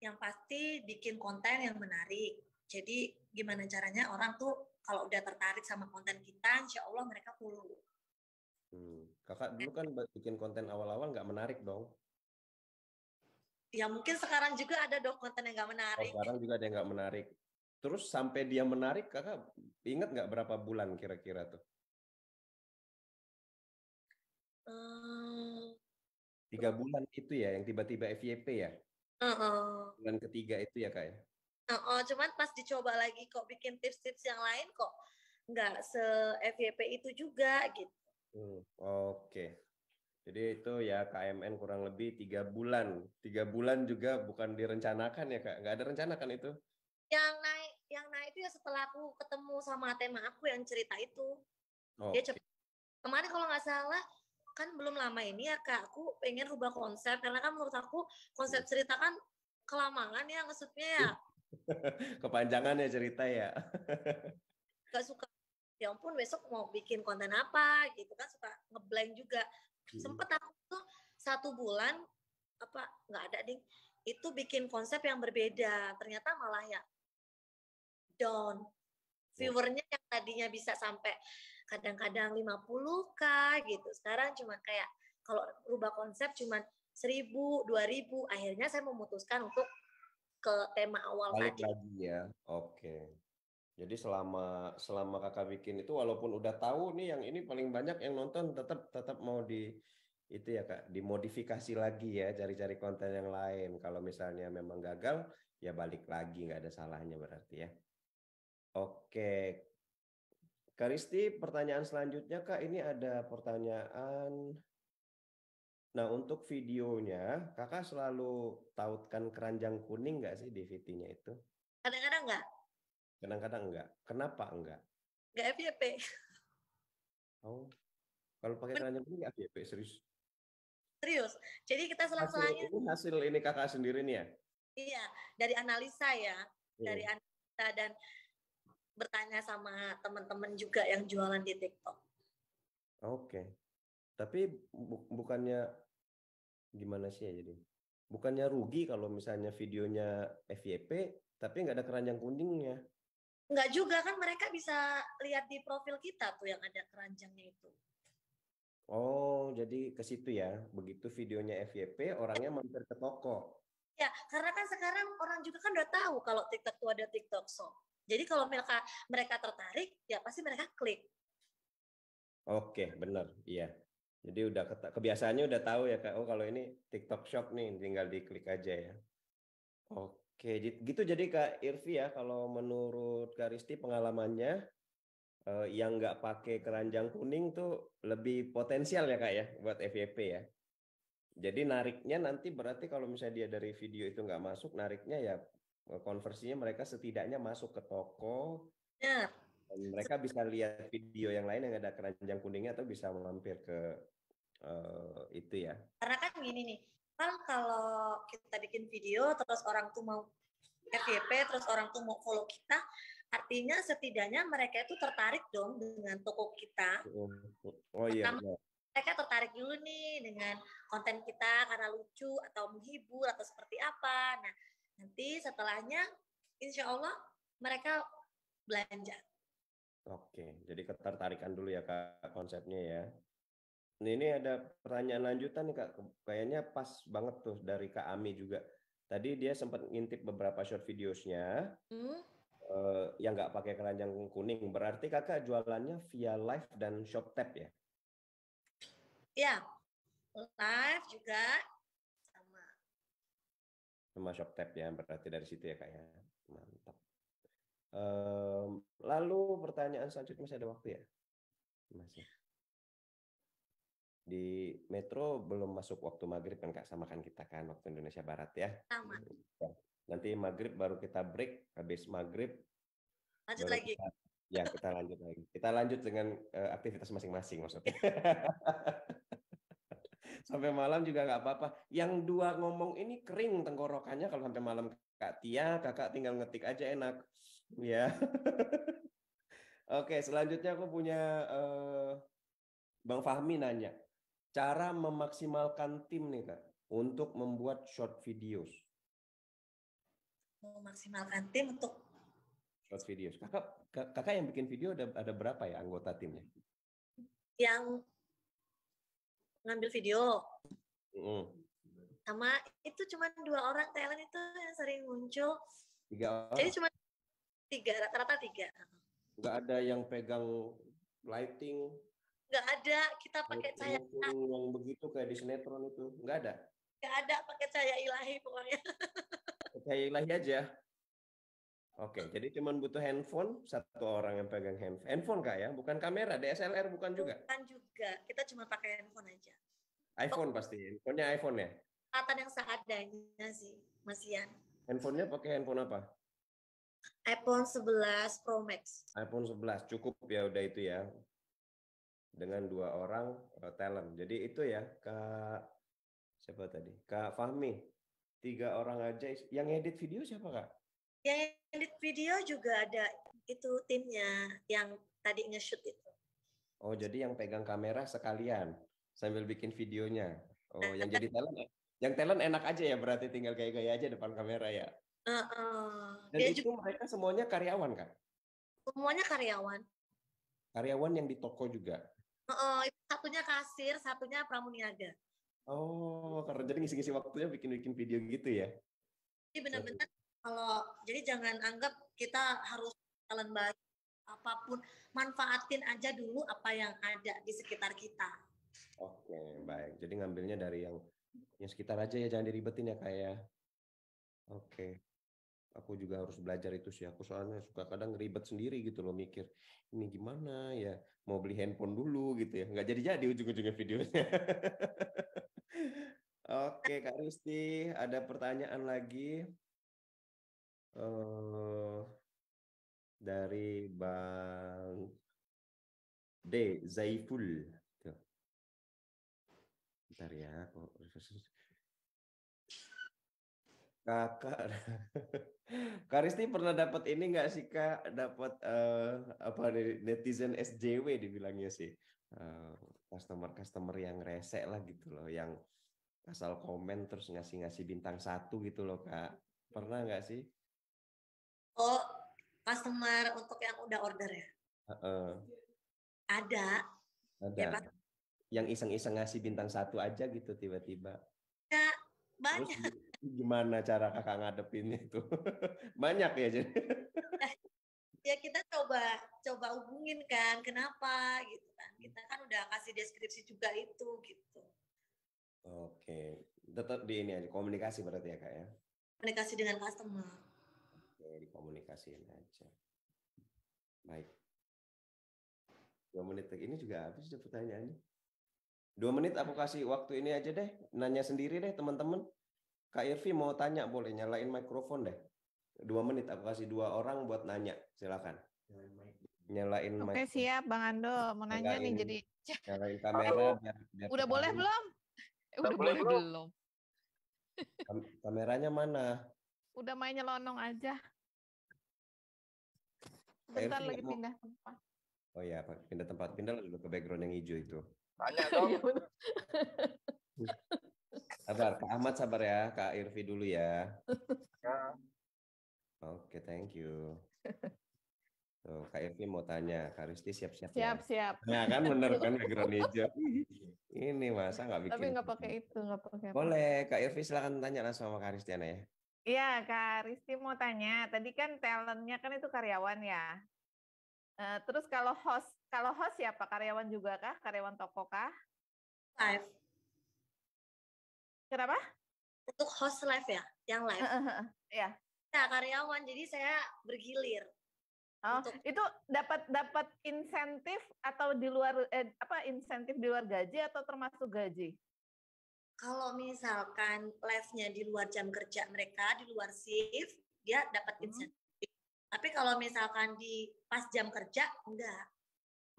Yang pasti bikin konten yang menarik. Jadi gimana caranya orang tuh kalau udah tertarik sama konten kita, insya Allah mereka follow. Kakak dulu kan bikin konten awal-awal nggak menarik dong? Ya mungkin sekarang juga ada dong konten yang nggak menarik. Sekarang juga ada yang nggak menarik. Terus sampai dia menarik, Kakak ingat nggak berapa bulan kira-kira tuh? 3 bulan itu ya, yang tiba-tiba FYP ya? Bulan ketiga itu ya Kak ya? Cuman pas dicoba lagi kok bikin tips-tips yang lain kok nggak se-FYP itu juga gitu. Oke. Jadi itu ya KMN kurang lebih 3 bulan. 3 bulan juga bukan direncanakan ya Kak? Nggak ada rencana kan itu? Yang naik itu ya setelah aku ketemu sama tema aku yang cerita itu. Dia cepet. Kemarin kalau nggak salah kan belum lama ini ya Kak, aku pengen rubah konsep karena kan menurut aku konsep cerita kan kelamaan ya ngesutnya ya. Kepanjangan ya cerita ya. Gak suka. Ya ampun besok mau bikin konten apa gitu kan, suka ngeblank juga. Sempet aku tuh 1 bulan nggak ada ding. Itu bikin konsep yang berbeda. Ternyata malah ya down. Viewernya yang tadinya bisa sampai kadang-kadang 50K gitu. Sekarang cuma kayak kalau rubah konsep cuma 1.000, 2.000. Akhirnya saya memutuskan untuk ke tema awal tadi. Lagi ya. Oke. Jadi selama Kakak bikin itu walaupun udah tahu nih yang ini paling banyak yang nonton, tetap mau itu ya Kak, dimodifikasi lagi ya, cari-cari konten yang lain. Kalau misalnya memang gagal, ya balik lagi, nggak ada salahnya berarti ya. Oke. Kak Risti, pertanyaan selanjutnya Kak, ini ada pertanyaan. Nah, untuk videonya, Kakak selalu tautkan keranjang kuning nggak sih di VT-nya itu? Kadang-kadang nggak. Kadang-kadang enggak. Kenapa enggak? Nggak FYP. Oh, kalau pakai keranjang kuning nggak FYP, serius? Serius. Jadi kita selang-selangnya. Ini hasil ini Kakak sendiri nih ya? Iya, dari analisa ya. Dari analisa dan bertanya sama teman-teman juga yang jualan di TikTok. Oke. Tapi bukannya gimana sih ya jadi? Bukannya rugi kalau misalnya videonya FYP tapi nggak ada keranjang kuningnya? Nggak juga, kan mereka bisa lihat di profil kita tuh yang ada keranjangnya itu. Oh, jadi ke situ ya. Begitu videonya FYP, orangnya mampir ke toko. Ya, karena kan sekarang orang juga kan udah tahu kalau TikTok tuh ada TikTok Shop. Jadi kalau mereka tertarik, ya pasti mereka klik. Oke, benar. Iya. Jadi udah kebiasaannya udah tahu ya Kak. Oh, kalau ini TikTok Shop nih, tinggal diklik aja ya. Oke, gitu jadi Kak Irvi ya, kalau menurut Kak Risti pengalamannya yang nggak pakai keranjang kuning tuh lebih potensial ya Kak ya buat FYP ya. Jadi nariknya nanti berarti kalau misalnya dia dari video itu nggak masuk, nariknya ya konversinya mereka setidaknya masuk ke toko. Benar. Dan mereka bisa lihat video yang lain yang ada keranjang kuningnya atau bisa mampir ke itu ya. Karena kan gini nih, kan kalau kita bikin video terus orang tuh mau FYP, terus orang tuh mau follow kita, artinya setidaknya mereka itu tertarik dong dengan toko kita. Oh iya. Mereka tertarik dulu nih dengan konten kita karena lucu atau menghibur atau seperti apa. Nah, nanti setelahnya insya Allah mereka belanja. Oke, jadi ketertarikan dulu ya Kak konsepnya ya. Ini ada pertanyaan lanjutan nih Kak, kayaknya pas banget tuh dari Kak Ami juga. Tadi dia sempat ngintip beberapa short videosnya yang nggak pakai keranjang kuning. Berarti Kakak jualannya via live dan ShopTap ya? Ya, live juga sama ShopTap ya, berarti dari situ ya Kak ya. Mantap. Lalu pertanyaan selanjutnya masih ada waktu ya? Masih. Di Metro belum masuk waktu maghrib kan Kak, sama kan kita kan waktu Indonesia Barat ya. Sama. Nanti maghrib baru kita break, habis maghrib lanjut lagi. Kita lanjut lagi. Kita lanjut dengan aktivitas masing-masing maksudnya. Sampai malam juga nggak apa-apa. Yang dua ngomong ini kering tenggorokannya kalau sampai malam Kak Tia, Kakak tinggal ngetik aja enak. Ya. Oke, selanjutnya aku punya Bang Fahmi nanya. Cara memaksimalkan tim nih Kak untuk membuat short videos. Memaksimalkan tim untuk short videos. Kakak yang bikin video ada berapa ya anggota timnya? Yang ngambil video. Sama itu cuma 2 orang talent itu yang sering muncul. 3 orang? Jadi cuma 3, rata-rata 3. Nggak ada yang pegang lighting? Nggak ada, kita pakai cahaya yang begitu kayak di sinetron itu, nggak ada? Nggak ada, pakai cahaya ilahi pokoknya. Cahaya ilahi aja? Oke, jadi cuma butuh handphone, 1 orang yang pegang handphone Kak ya, bukan kamera, DSLR bukan juga? Bukan juga, kita cuma pakai handphone aja. iPhone pasti, handphonenya iPhone ya? Peralatan yang seadanya sih, Mas Ian. Handphonenya pakai handphone apa? iPhone 11 Pro Max. iPhone 11, cukup ya udah itu ya. Dengan 2 orang talent. Jadi itu ya Kak, siapa tadi? Kak Fahmi, 3 orang aja. Yang edit video siapa Kak? Yang edit video juga ada itu timnya yang tadi nge-shoot itu. Oh, jadi yang pegang kamera sekalian sambil bikin videonya. Oh, yang jadi talent, yang talent enak aja ya, berarti tinggal gaya-gaya aja depan kamera ya. Dan itu mereka semuanya karyawan Kak? Semuanya karyawan. Karyawan yang di toko juga? Satunya kasir, satunya pramuniaga. Oh, karena jadi ngisi-ngisi waktunya bikin-bikin video gitu ya? Jadi benar-benar jadi jangan anggap kita harus talent baik apapun, manfaatin aja dulu apa yang ada di sekitar kita. Oke, baik. Jadi ngambilnya dari yang sekitar aja ya, jangan diribetin ya Kak ya. Oke. Aku juga harus belajar itu sih. Aku soalnya suka kadang ribet sendiri gitu loh, mikir ini gimana ya, mau beli handphone dulu gitu ya. Nggak jadi ujung-ujungnya videonya. Oke Kak Risti, ada pertanyaan lagi dari Bang D. Zaiful. Bentar ya, Kakak, Kak Risti pernah dapat ini nggak sih Kak? Dapat netizen SJW dibilangnya sih, customer yang rese lah gitu loh, yang asal komen terus ngasih bintang 1 gitu loh Kak. Pernah nggak sih? Oh, customer untuk yang udah order ya? Ada. Ada. Yang iseng-iseng ngasih bintang 1 aja gitu tiba-tiba. Ya, banyak. Terus gimana cara Kakak ngadepinnya itu? Banyak ya jadi. Ya kita coba hubungin kan, kenapa gitu kan. Kita kan udah kasih deskripsi juga itu gitu. Oke, tetap di ini aja komunikasi berarti ya Kak ya. Komunikasi dengan customer. Oke, dikomunikasiin aja. Baik. 2 menit ini juga habis deh pertanyaannya. 2 menit aku kasih waktu ini aja deh, nanya sendiri deh teman-teman. Kak Irvi mau tanya boleh nyalain mikrofon deh. 2 menit aku kasih 2 orang buat nanya, silakan. Nyalain Oke, siap Bang Ando, mau nanya nih jadi. Nyalain kamera biar Udah boleh ketahuan. belum? Udah boleh belum? Kameranya mana? Udah main nyelonong aja. Kak Bentar Irvi lagi mau- pindah tempat. Oh iya, pindah tempat. Pindah dulu ke background yang hijau itu. Tanya dong. Iya, bener. Sabar, Kak Ahmad sabar ya. Kak Irvi dulu ya. Ya. Oke, thank you. Tuh, Kak Irvi mau tanya. Kak Risti siap-siap ya. Siap. Nah kan bener kan background hijau. Ini masa nggak bikin. Tapi nggak pakai itu, nggak pakai apa. Boleh, Kak Irvi silakan tanya langsung sama Kak Ristiana ya. Iya, Kak Risti mau tanya. Tadi kan talentnya kan itu karyawan ya. Terus kalau host siapa? Karyawan juga kah? Karyawan toko kah? Live. Kenapa? Untuk host live ya, yang live. Iya. Ya, karyawan, jadi saya bergilir. Oh, itu dapat insentif atau di luar insentif di luar gaji atau termasuk gaji? Kalau misalkan live-nya di luar jam kerja mereka, di luar shift, dia dapat insentif. Tapi kalau misalkan di pas jam kerja, enggak.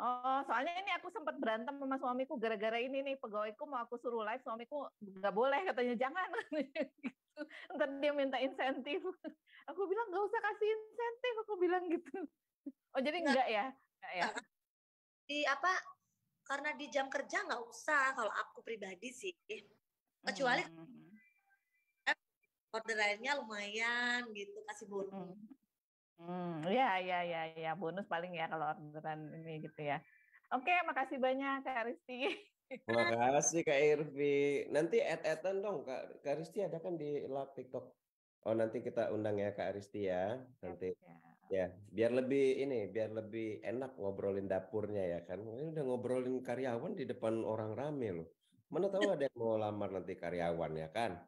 Oh, soalnya ini aku sempat berantem sama suamiku gara-gara ini nih, pegawaiku mau aku suruh live, suamiku nggak boleh, katanya jangan. Gitu. Ntar dia minta insentif. Aku bilang nggak usah kasih insentif, aku bilang gitu. Oh, jadi enggak ya? Enggak ya? Karena di jam kerja nggak usah, kalau aku pribadi sih. Kecuali orderannya lumayan gitu, kasih bonus. Ya, bonus paling ya kalau orderan ini gitu ya. Oke, makasih banyak Kak Risti. Makasih Kak Irvi. Nanti add-an dong Kak Risti ada kan di live TikTok. Oh nanti kita undang ya Kak Risti ya. Nanti ya biar lebih enak ngobrolin dapurnya ya kan. Ini udah ngobrolin karyawan di depan orang rame loh. Mana tahu ada yang mau lamar nanti karyawan ya kan.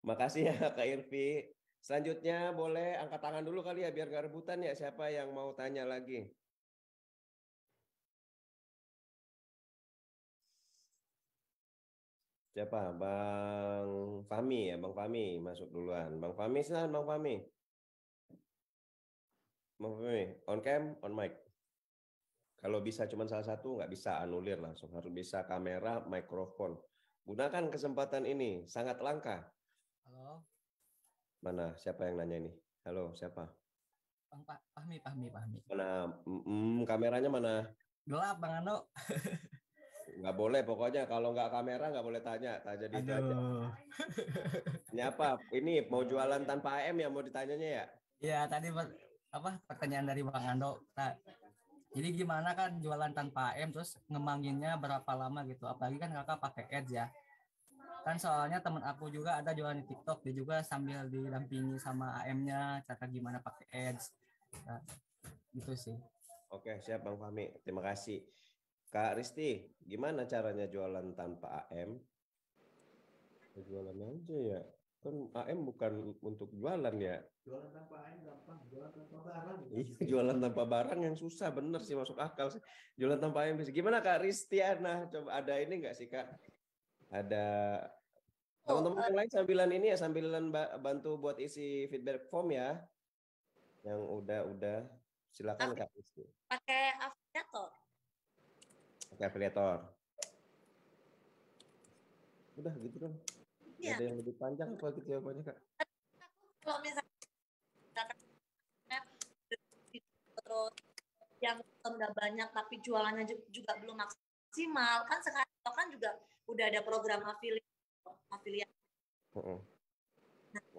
Makasih ya Kak Irvi. Selanjutnya boleh angkat tangan dulu kali ya biar gak rebutan ya siapa yang mau tanya lagi. Siapa? Bang Fahmi ya, Bang Fahmi masuk duluan. Bang Fahmi silakan Bang Fahmi. Bang Fahmi, on cam, on mic. Kalau bisa cuma salah satu nggak bisa anulir langsung, harus bisa kamera, mikrofon. Gunakan kesempatan ini, sangat langka. Halo. Mana? Siapa yang nanya ini? Halo, siapa? Bang Fahmi. Mana? Kameranya mana? Gelap Bang Ando. Nggak boleh, pokoknya kalau nggak kamera nggak boleh tanya. Jadi tanya. Ini apa? Ini mau jualan tanpa AM ya mau ditanyanya ya? Iya, tadi pertanyaan dari Bang Ando. Jadi gimana kan jualan tanpa AM terus ngemanginnya berapa lama gitu? Apalagi kan kakak pakai ads ya. Kan soalnya temen aku juga ada jualan di TikTok, dia juga sambil didampingi sama AM-nya cara gimana pakai ads. Nah, gitu sih. Oke, siap Bang Fahmi. Terima kasih. Kak Risti, gimana caranya jualan tanpa AM? Jualan aja ya. Kan AM bukan untuk jualan ya. Jualan tanpa AM gampang, jualan tanpa barang. Iya, jualan tanpa barang yang susah, bener sih masuk akal sih. Jualan tanpa AM bisa. Gimana Kak Ristiana? Coba ada ini nggak sih Kak? Ada teman-teman yang lain sambilan bantu buat isi feedback form ya. Yang udah silakan Kak Risti. Pakai afiliator. Pakai afiliator. Udah gitu dong. Iya. Ada yang lebih panjang apa gitu ya pokoknya Kak? Kalau misalnya terus yang udah banyak tapi jualannya juga belum maksimal kan sekarang kan juga udah ada program afiliat.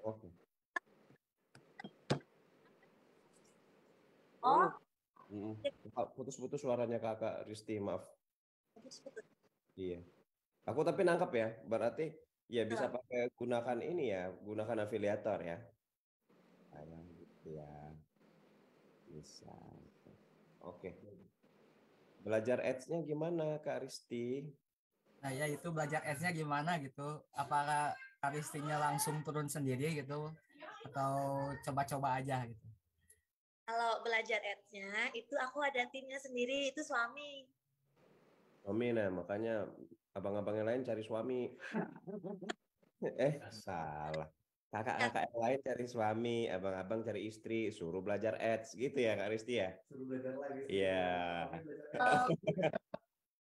Oke. Putus-putus suaranya Kakak Risti, maaf. Putus-putus. Iya. Aku tapi nangkep ya, berarti ya bisa pakai gunakan ini ya, gunakan afiliator ya. Gitu ya. Bisa. Oke. Belajar ads-nya gimana Kak Risti? Nah ya itu belajar ads-nya gimana gitu. Apakah Kak Ristinya langsung turun sendiri gitu atau coba-coba aja gitu? Kalau belajar ads-nya itu aku ada timnya sendiri, itu suami. Suami, nah makanya abang-abang yang lain cari suami. Salah. Kakak-kakak yang lain cari suami, abang-abang cari istri, suruh belajar ads gitu ya Kak Risti ya? Suruh belajar lagi. Iya.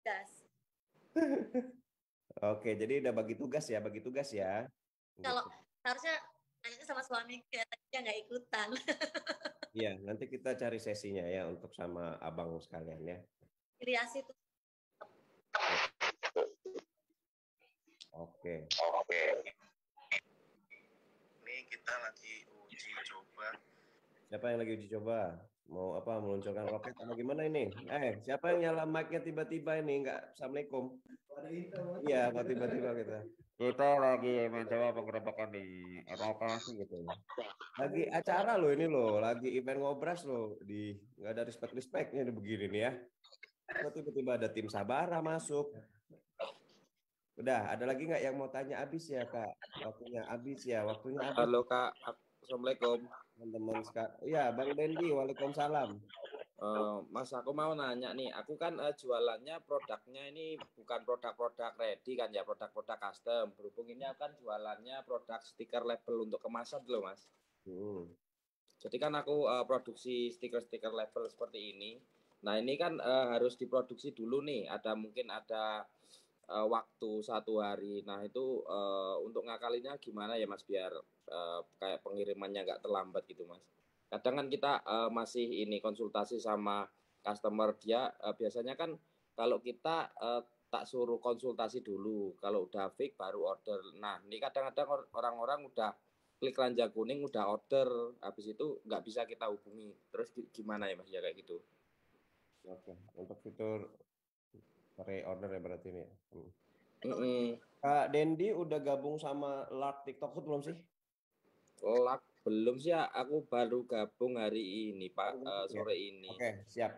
Gas. Oke, jadi udah bagi tugas ya. Kalau Gitu. harusnya nanya sama suami kayaknya nggak ikutan. Iya, nanti kita cari sesinya ya untuk sama abang sekalian ya. Filiasi tuh. Oke. Ini kita lagi uji coba. Siapa yang lagi uji coba? Mau apa? Meluncurkan roket atau gimana ini? Siapa yang nyala mic-nya tiba-tiba ini? Enggak, Assalamualaikum. Iya, kok tiba-tiba kita. Kita lagi mencoba penggerebekan di roket gitu. Lagi acara loh ini loh, lagi event ngobras loh. Nggak ada respect-respectnya begini nih ya. Kok tiba-tiba ada tim Sabara masuk. Udah, ada lagi nggak yang mau tanya? Habis ya Kak? Waktunya habis. Halo Kak, Assalamualaikum. Teman-teman sekalian. Iya, Bang Dendi, Waalaikumsalam. Mas, aku mau nanya nih, aku kan jualannya produknya ini bukan produk-produk ready kan ya, produk-produk custom. Berhubung ini kan jualannya produk stiker label untuk kemasan loh Mas. Jadi kan aku produksi stiker-stiker label seperti ini. Nah ini kan harus diproduksi dulu nih, mungkin ada waktu 1 hari. Nah itu untuk ngakalinya gimana ya Mas, biar kayak pengirimannya nggak terlambat gitu Mas. Kadang kan kita masih ini konsultasi sama customer, dia biasanya kan kalau kita tak suruh konsultasi dulu, kalau udah fix baru order. Nah ini kadang-kadang orang-orang udah klik ranjang kuning udah order, habis itu nggak bisa kita hubungi. Terus gimana ya Mas ya kayak gitu? Oke, untuk fitur pre-order ya berarti ini ya. Kak Dendi udah gabung sama Lark TikTok Hood belum sih? Lark belum sih ya, aku baru gabung hari ini Pak, sore ini. Oke, siap.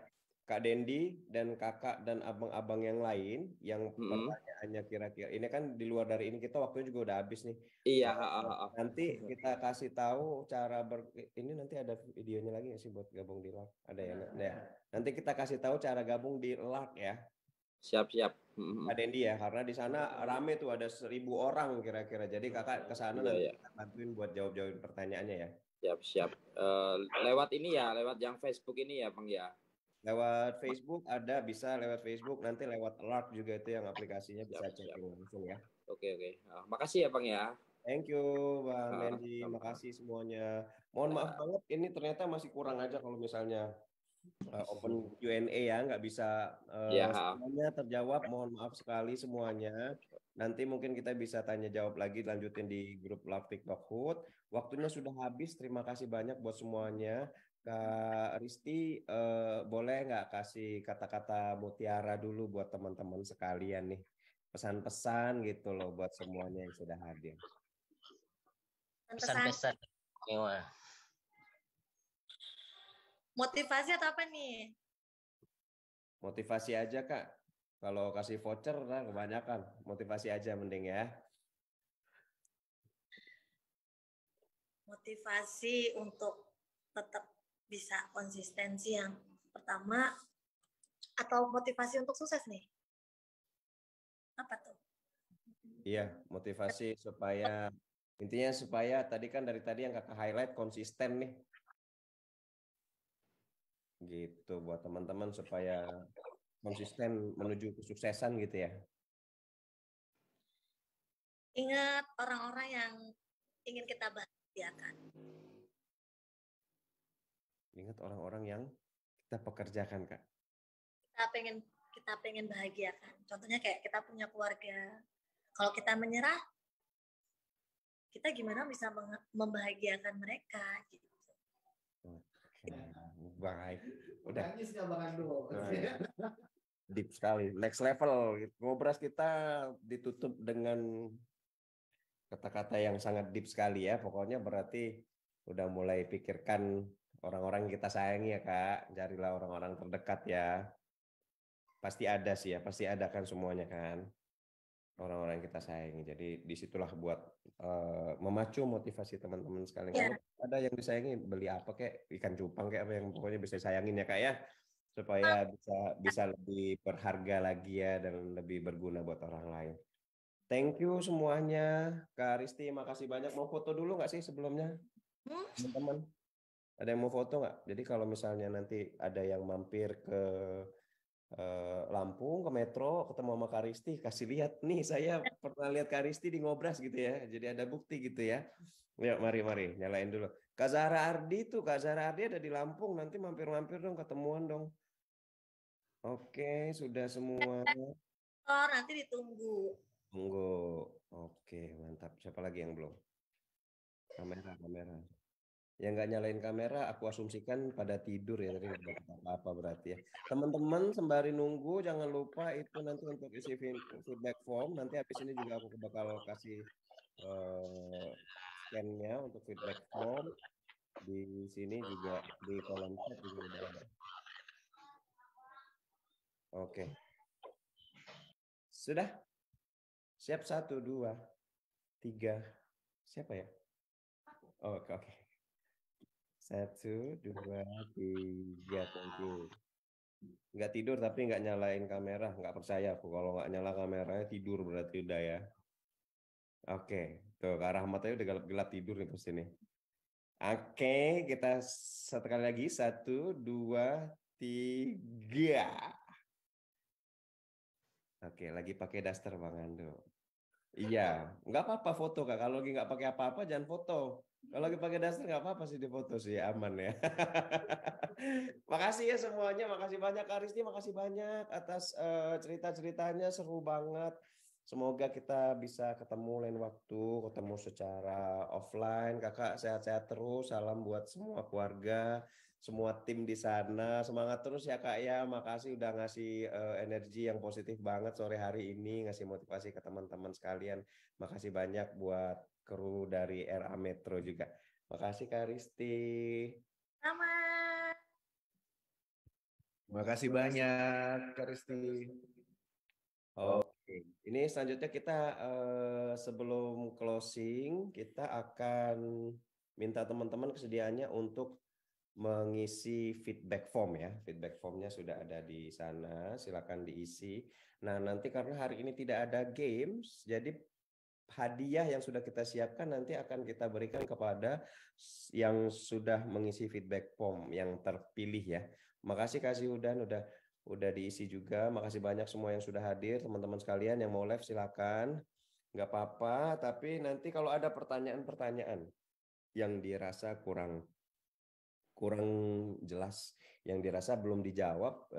Kak Dendi dan kakak dan abang-abang yang lain yang pertanyaannya kira-kira ini kan di luar dari ini, kita waktunya juga udah habis nih. Iya. Nanti kita kasih tahu cara ini nanti ada videonya lagi nggak sih buat gabung di Lark? Ada ya? Nah, nanti kita kasih tahu cara gabung di Lark ya. Siap. Kak Dendi ya, karena di sana rame tuh ada 1.000 orang kira-kira. Jadi kakak ke sana nanti kita bantuin buat jawab-jawabin pertanyaannya ya. Siap. Lewat ini ya, lewat yang Facebook ini ya Bang ya. Lewat Facebook ada, bisa lewat Facebook, nanti lewat Lark juga itu yang aplikasinya bisa chatting langsung ya. Oke. Makasih ya Bang ya. Thank you Bang Dendi, makasih semuanya. Mohon maaf banget, ini ternyata masih kurang aja kalau misalnya open Q&A ya, nggak bisa semuanya terjawab. Mohon maaf sekali semuanya. Nanti mungkin kita bisa tanya jawab lagi, lanjutin di grup Lark TikTok Hood. Waktunya sudah habis, terima kasih banyak buat semuanya. Kak Risti, boleh nggak kasih kata-kata mutiara dulu buat teman-teman sekalian nih, pesan-pesan gitu loh buat semuanya yang sudah hadir. Pesan-pesan mewah. Motivasi atau apa nih? Motivasi aja Kak. Kalau kasih voucher lah kebanyakan. Motivasi aja mending ya. Motivasi untuk tetap bisa konsistensi yang pertama, atau motivasi untuk sukses nih? Apa tuh? Iya, motivasi supaya intinya supaya tadi kan dari tadi yang Kakak highlight konsisten nih. Gitu buat teman-teman supaya konsisten menuju kesuksesan gitu ya. Ingat orang-orang yang ingin kita bahagiakan. Ingat orang-orang yang kita pekerjakan Kak. Kita pengen bahagiakan. Contohnya kayak kita punya keluarga. Kalau kita menyerah, kita gimana bisa membahagiakan mereka gitu. Baik. Udah. Deep sekali. Next level. Ngobras kita ditutup dengan kata-kata yang sangat deep sekali ya. Pokoknya berarti udah mulai pikirkan orang-orang yang kita sayangi ya Kak. Carilah orang-orang terdekat ya. Pasti ada sih ya, pasti ada kan semuanya kan. Orang-orang yang kita sayangi. Jadi disitulah buat memacu motivasi teman-teman sekalian. Kalau ada yang disayangi, beli apa kayak ikan cupang kayak apa yang pokoknya bisa sayangin ya Kak ya. Supaya bisa lebih berharga lagi ya dan lebih berguna buat orang lain. Thank you semuanya. Kak Risti, makasih banyak. Mau foto dulu nggak sih sebelumnya? Teman-teman, ada yang mau foto nggak? Jadi kalau misalnya nanti ada yang mampir ke Lampung, ke Metro, ketemu sama Kak Risti, kasih lihat. Nih, saya pernah lihat Kak Risti di Ngobras gitu ya. Jadi ada bukti gitu ya. Yuk, mari. Nyalain dulu. Kak Zahra Ardi tuh, Kak Zahra Ardi ada di Lampung. Nanti mampir-mampir dong, ketemuan dong. Oke, sudah semua. Nanti ditunggu. Tunggu. Oke, mantap. Siapa lagi yang belum? Kamera. Yang nggak nyalain kamera, aku asumsikan pada tidur ya. Tadi nggak dapat apa-apa berarti ya. Teman-teman, sembari nunggu, jangan lupa itu nanti untuk isi feedback form. Nanti habis ini juga aku bakal kasih scan-nya untuk feedback form. Di sini juga, di kolom chat juga udah ada. Oke. Sudah? Siap 1, 2, 3. Siapa ya? Oke. 1, 2, 3. Thank you. Nggak tidur tapi nggak nyalain kamera. Nggak percaya aku kalau nggak nyala kameranya tidur berarti udah ya. Oke. Tuh Kak Rahmat aja udah gelap tidur nih pasti nih. Oke. Kita satu kali lagi. 1, 2, 3. Oke, lagi pakai daster Bang Ando. Iya, nggak apa-apa foto Kak. Kalau lagi nggak pakai apa-apa jangan foto. Kalau lagi pakai daster nggak apa-apa sih di foto sih, aman ya. Makasih ya semuanya, makasih banyak Kak Risti, makasih banyak atas cerita-ceritanya, seru banget. Semoga kita bisa ketemu lain waktu, ketemu secara offline. Kakak sehat-sehat terus, salam buat semua keluarga. Semua tim di sana, semangat terus ya Kak ya. Makasih udah ngasih energi yang positif banget sore hari ini, ngasih motivasi ke teman-teman sekalian. Makasih banyak buat kru dari RA Metro juga. Makasih Kak Risti. Sama. Makasih banyak Kak Risti. Oke, ini selanjutnya kita sebelum closing kita akan minta teman-teman kesediaannya untuk mengisi feedback form ya. Feedback formnya sudah ada di sana, silakan diisi. Nah, nanti karena hari ini tidak ada games, jadi hadiah yang sudah kita siapkan nanti akan kita berikan kepada yang sudah mengisi feedback form yang terpilih ya. Makasih Kasih udah diisi juga. Makasih banyak semua yang sudah hadir, teman-teman sekalian yang mau live silakan. Nggak apa-apa, tapi nanti kalau ada pertanyaan-pertanyaan yang dirasa kurang jelas, yang dirasa belum dijawab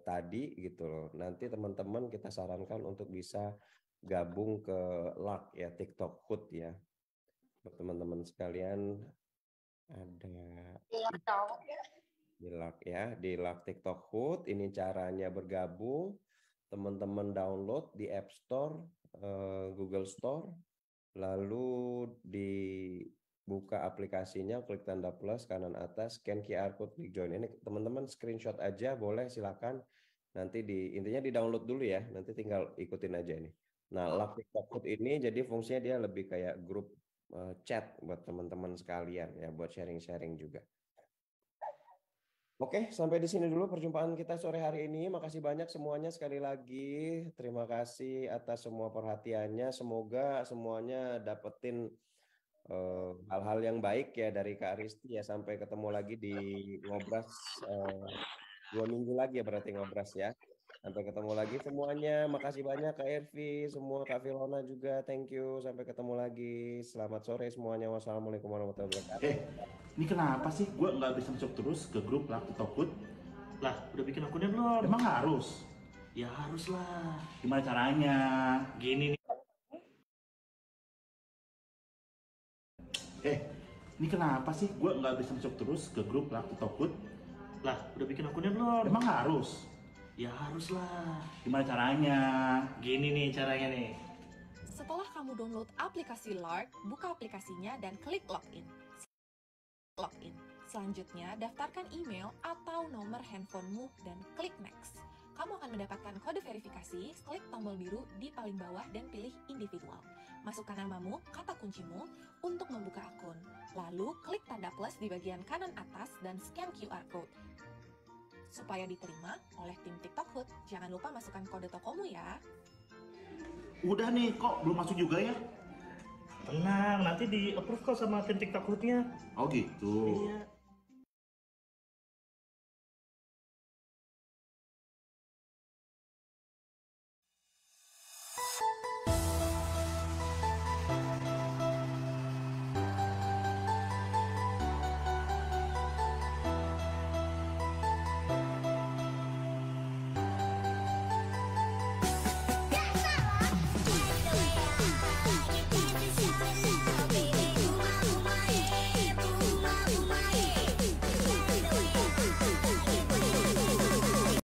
tadi gitu loh. Nanti teman-teman kita sarankan untuk bisa gabung ke LARK ya, TikTok Hood ya. Buat teman-teman sekalian ada di LARK ya, di LARK TikTok Hood. Ini caranya bergabung. Teman-teman download di App Store, Google Store, lalu buka aplikasinya, klik tanda plus kanan atas, scan QR code, klik join. Ini teman-teman screenshot aja boleh, silakan. Nanti intinya di download dulu ya, nanti tinggal ikutin aja ini. Nah, LARK TikTok Hood ini jadi fungsinya dia lebih kayak grup chat buat teman-teman sekalian ya, buat sharing-sharing juga. Oke, sampai di sini dulu perjumpaan kita sore hari ini. Makasih banyak semuanya sekali lagi. Terima kasih atas semua perhatiannya. Semoga semuanya dapetin hal-hal yang baik ya dari Kak Risti ya. Sampai ketemu lagi di Ngobras 2 minggu lagi ya berarti Ngobras ya. Sampai ketemu lagi semuanya. Makasih banyak Kak Ervi, semua Kak Filona juga. Thank you. Sampai ketemu lagi. Selamat sore semuanya. Wassalamualaikum warahmatullahi wabarakatuh. Ini kenapa sih gue nggak bisa masuk terus ke grup LARK TikTok Hood? Lah, udah bikin akunnya belum? Emang harus? Ya harus lah. Gimana caranya? Gini nih. Ini kenapa sih gue nggak bisa masuk terus ke grup LARK TikTok Hood? Lah, udah bikin akunnya belum? Emang harus? Ya harus lah. Gimana caranya? Gini nih caranya nih. Setelah kamu download aplikasi LARK, buka aplikasinya dan klik login. Selanjutnya, daftarkan email atau nomor handphonemu dan klik next. Kamu akan mendapatkan kode verifikasi, klik tombol biru di paling bawah dan pilih individual. Masukkan namamu, kata kuncimu untuk membuka akun. Lalu, klik tanda plus di bagian kanan atas dan scan QR code. Supaya diterima oleh tim TikTok Hood, jangan lupa masukkan kode tokomu ya. Udah nih, kok belum masuk juga ya? Tenang, nanti di-approve kok sama tim TikTok Hood-nya. Oh gitu. Iya.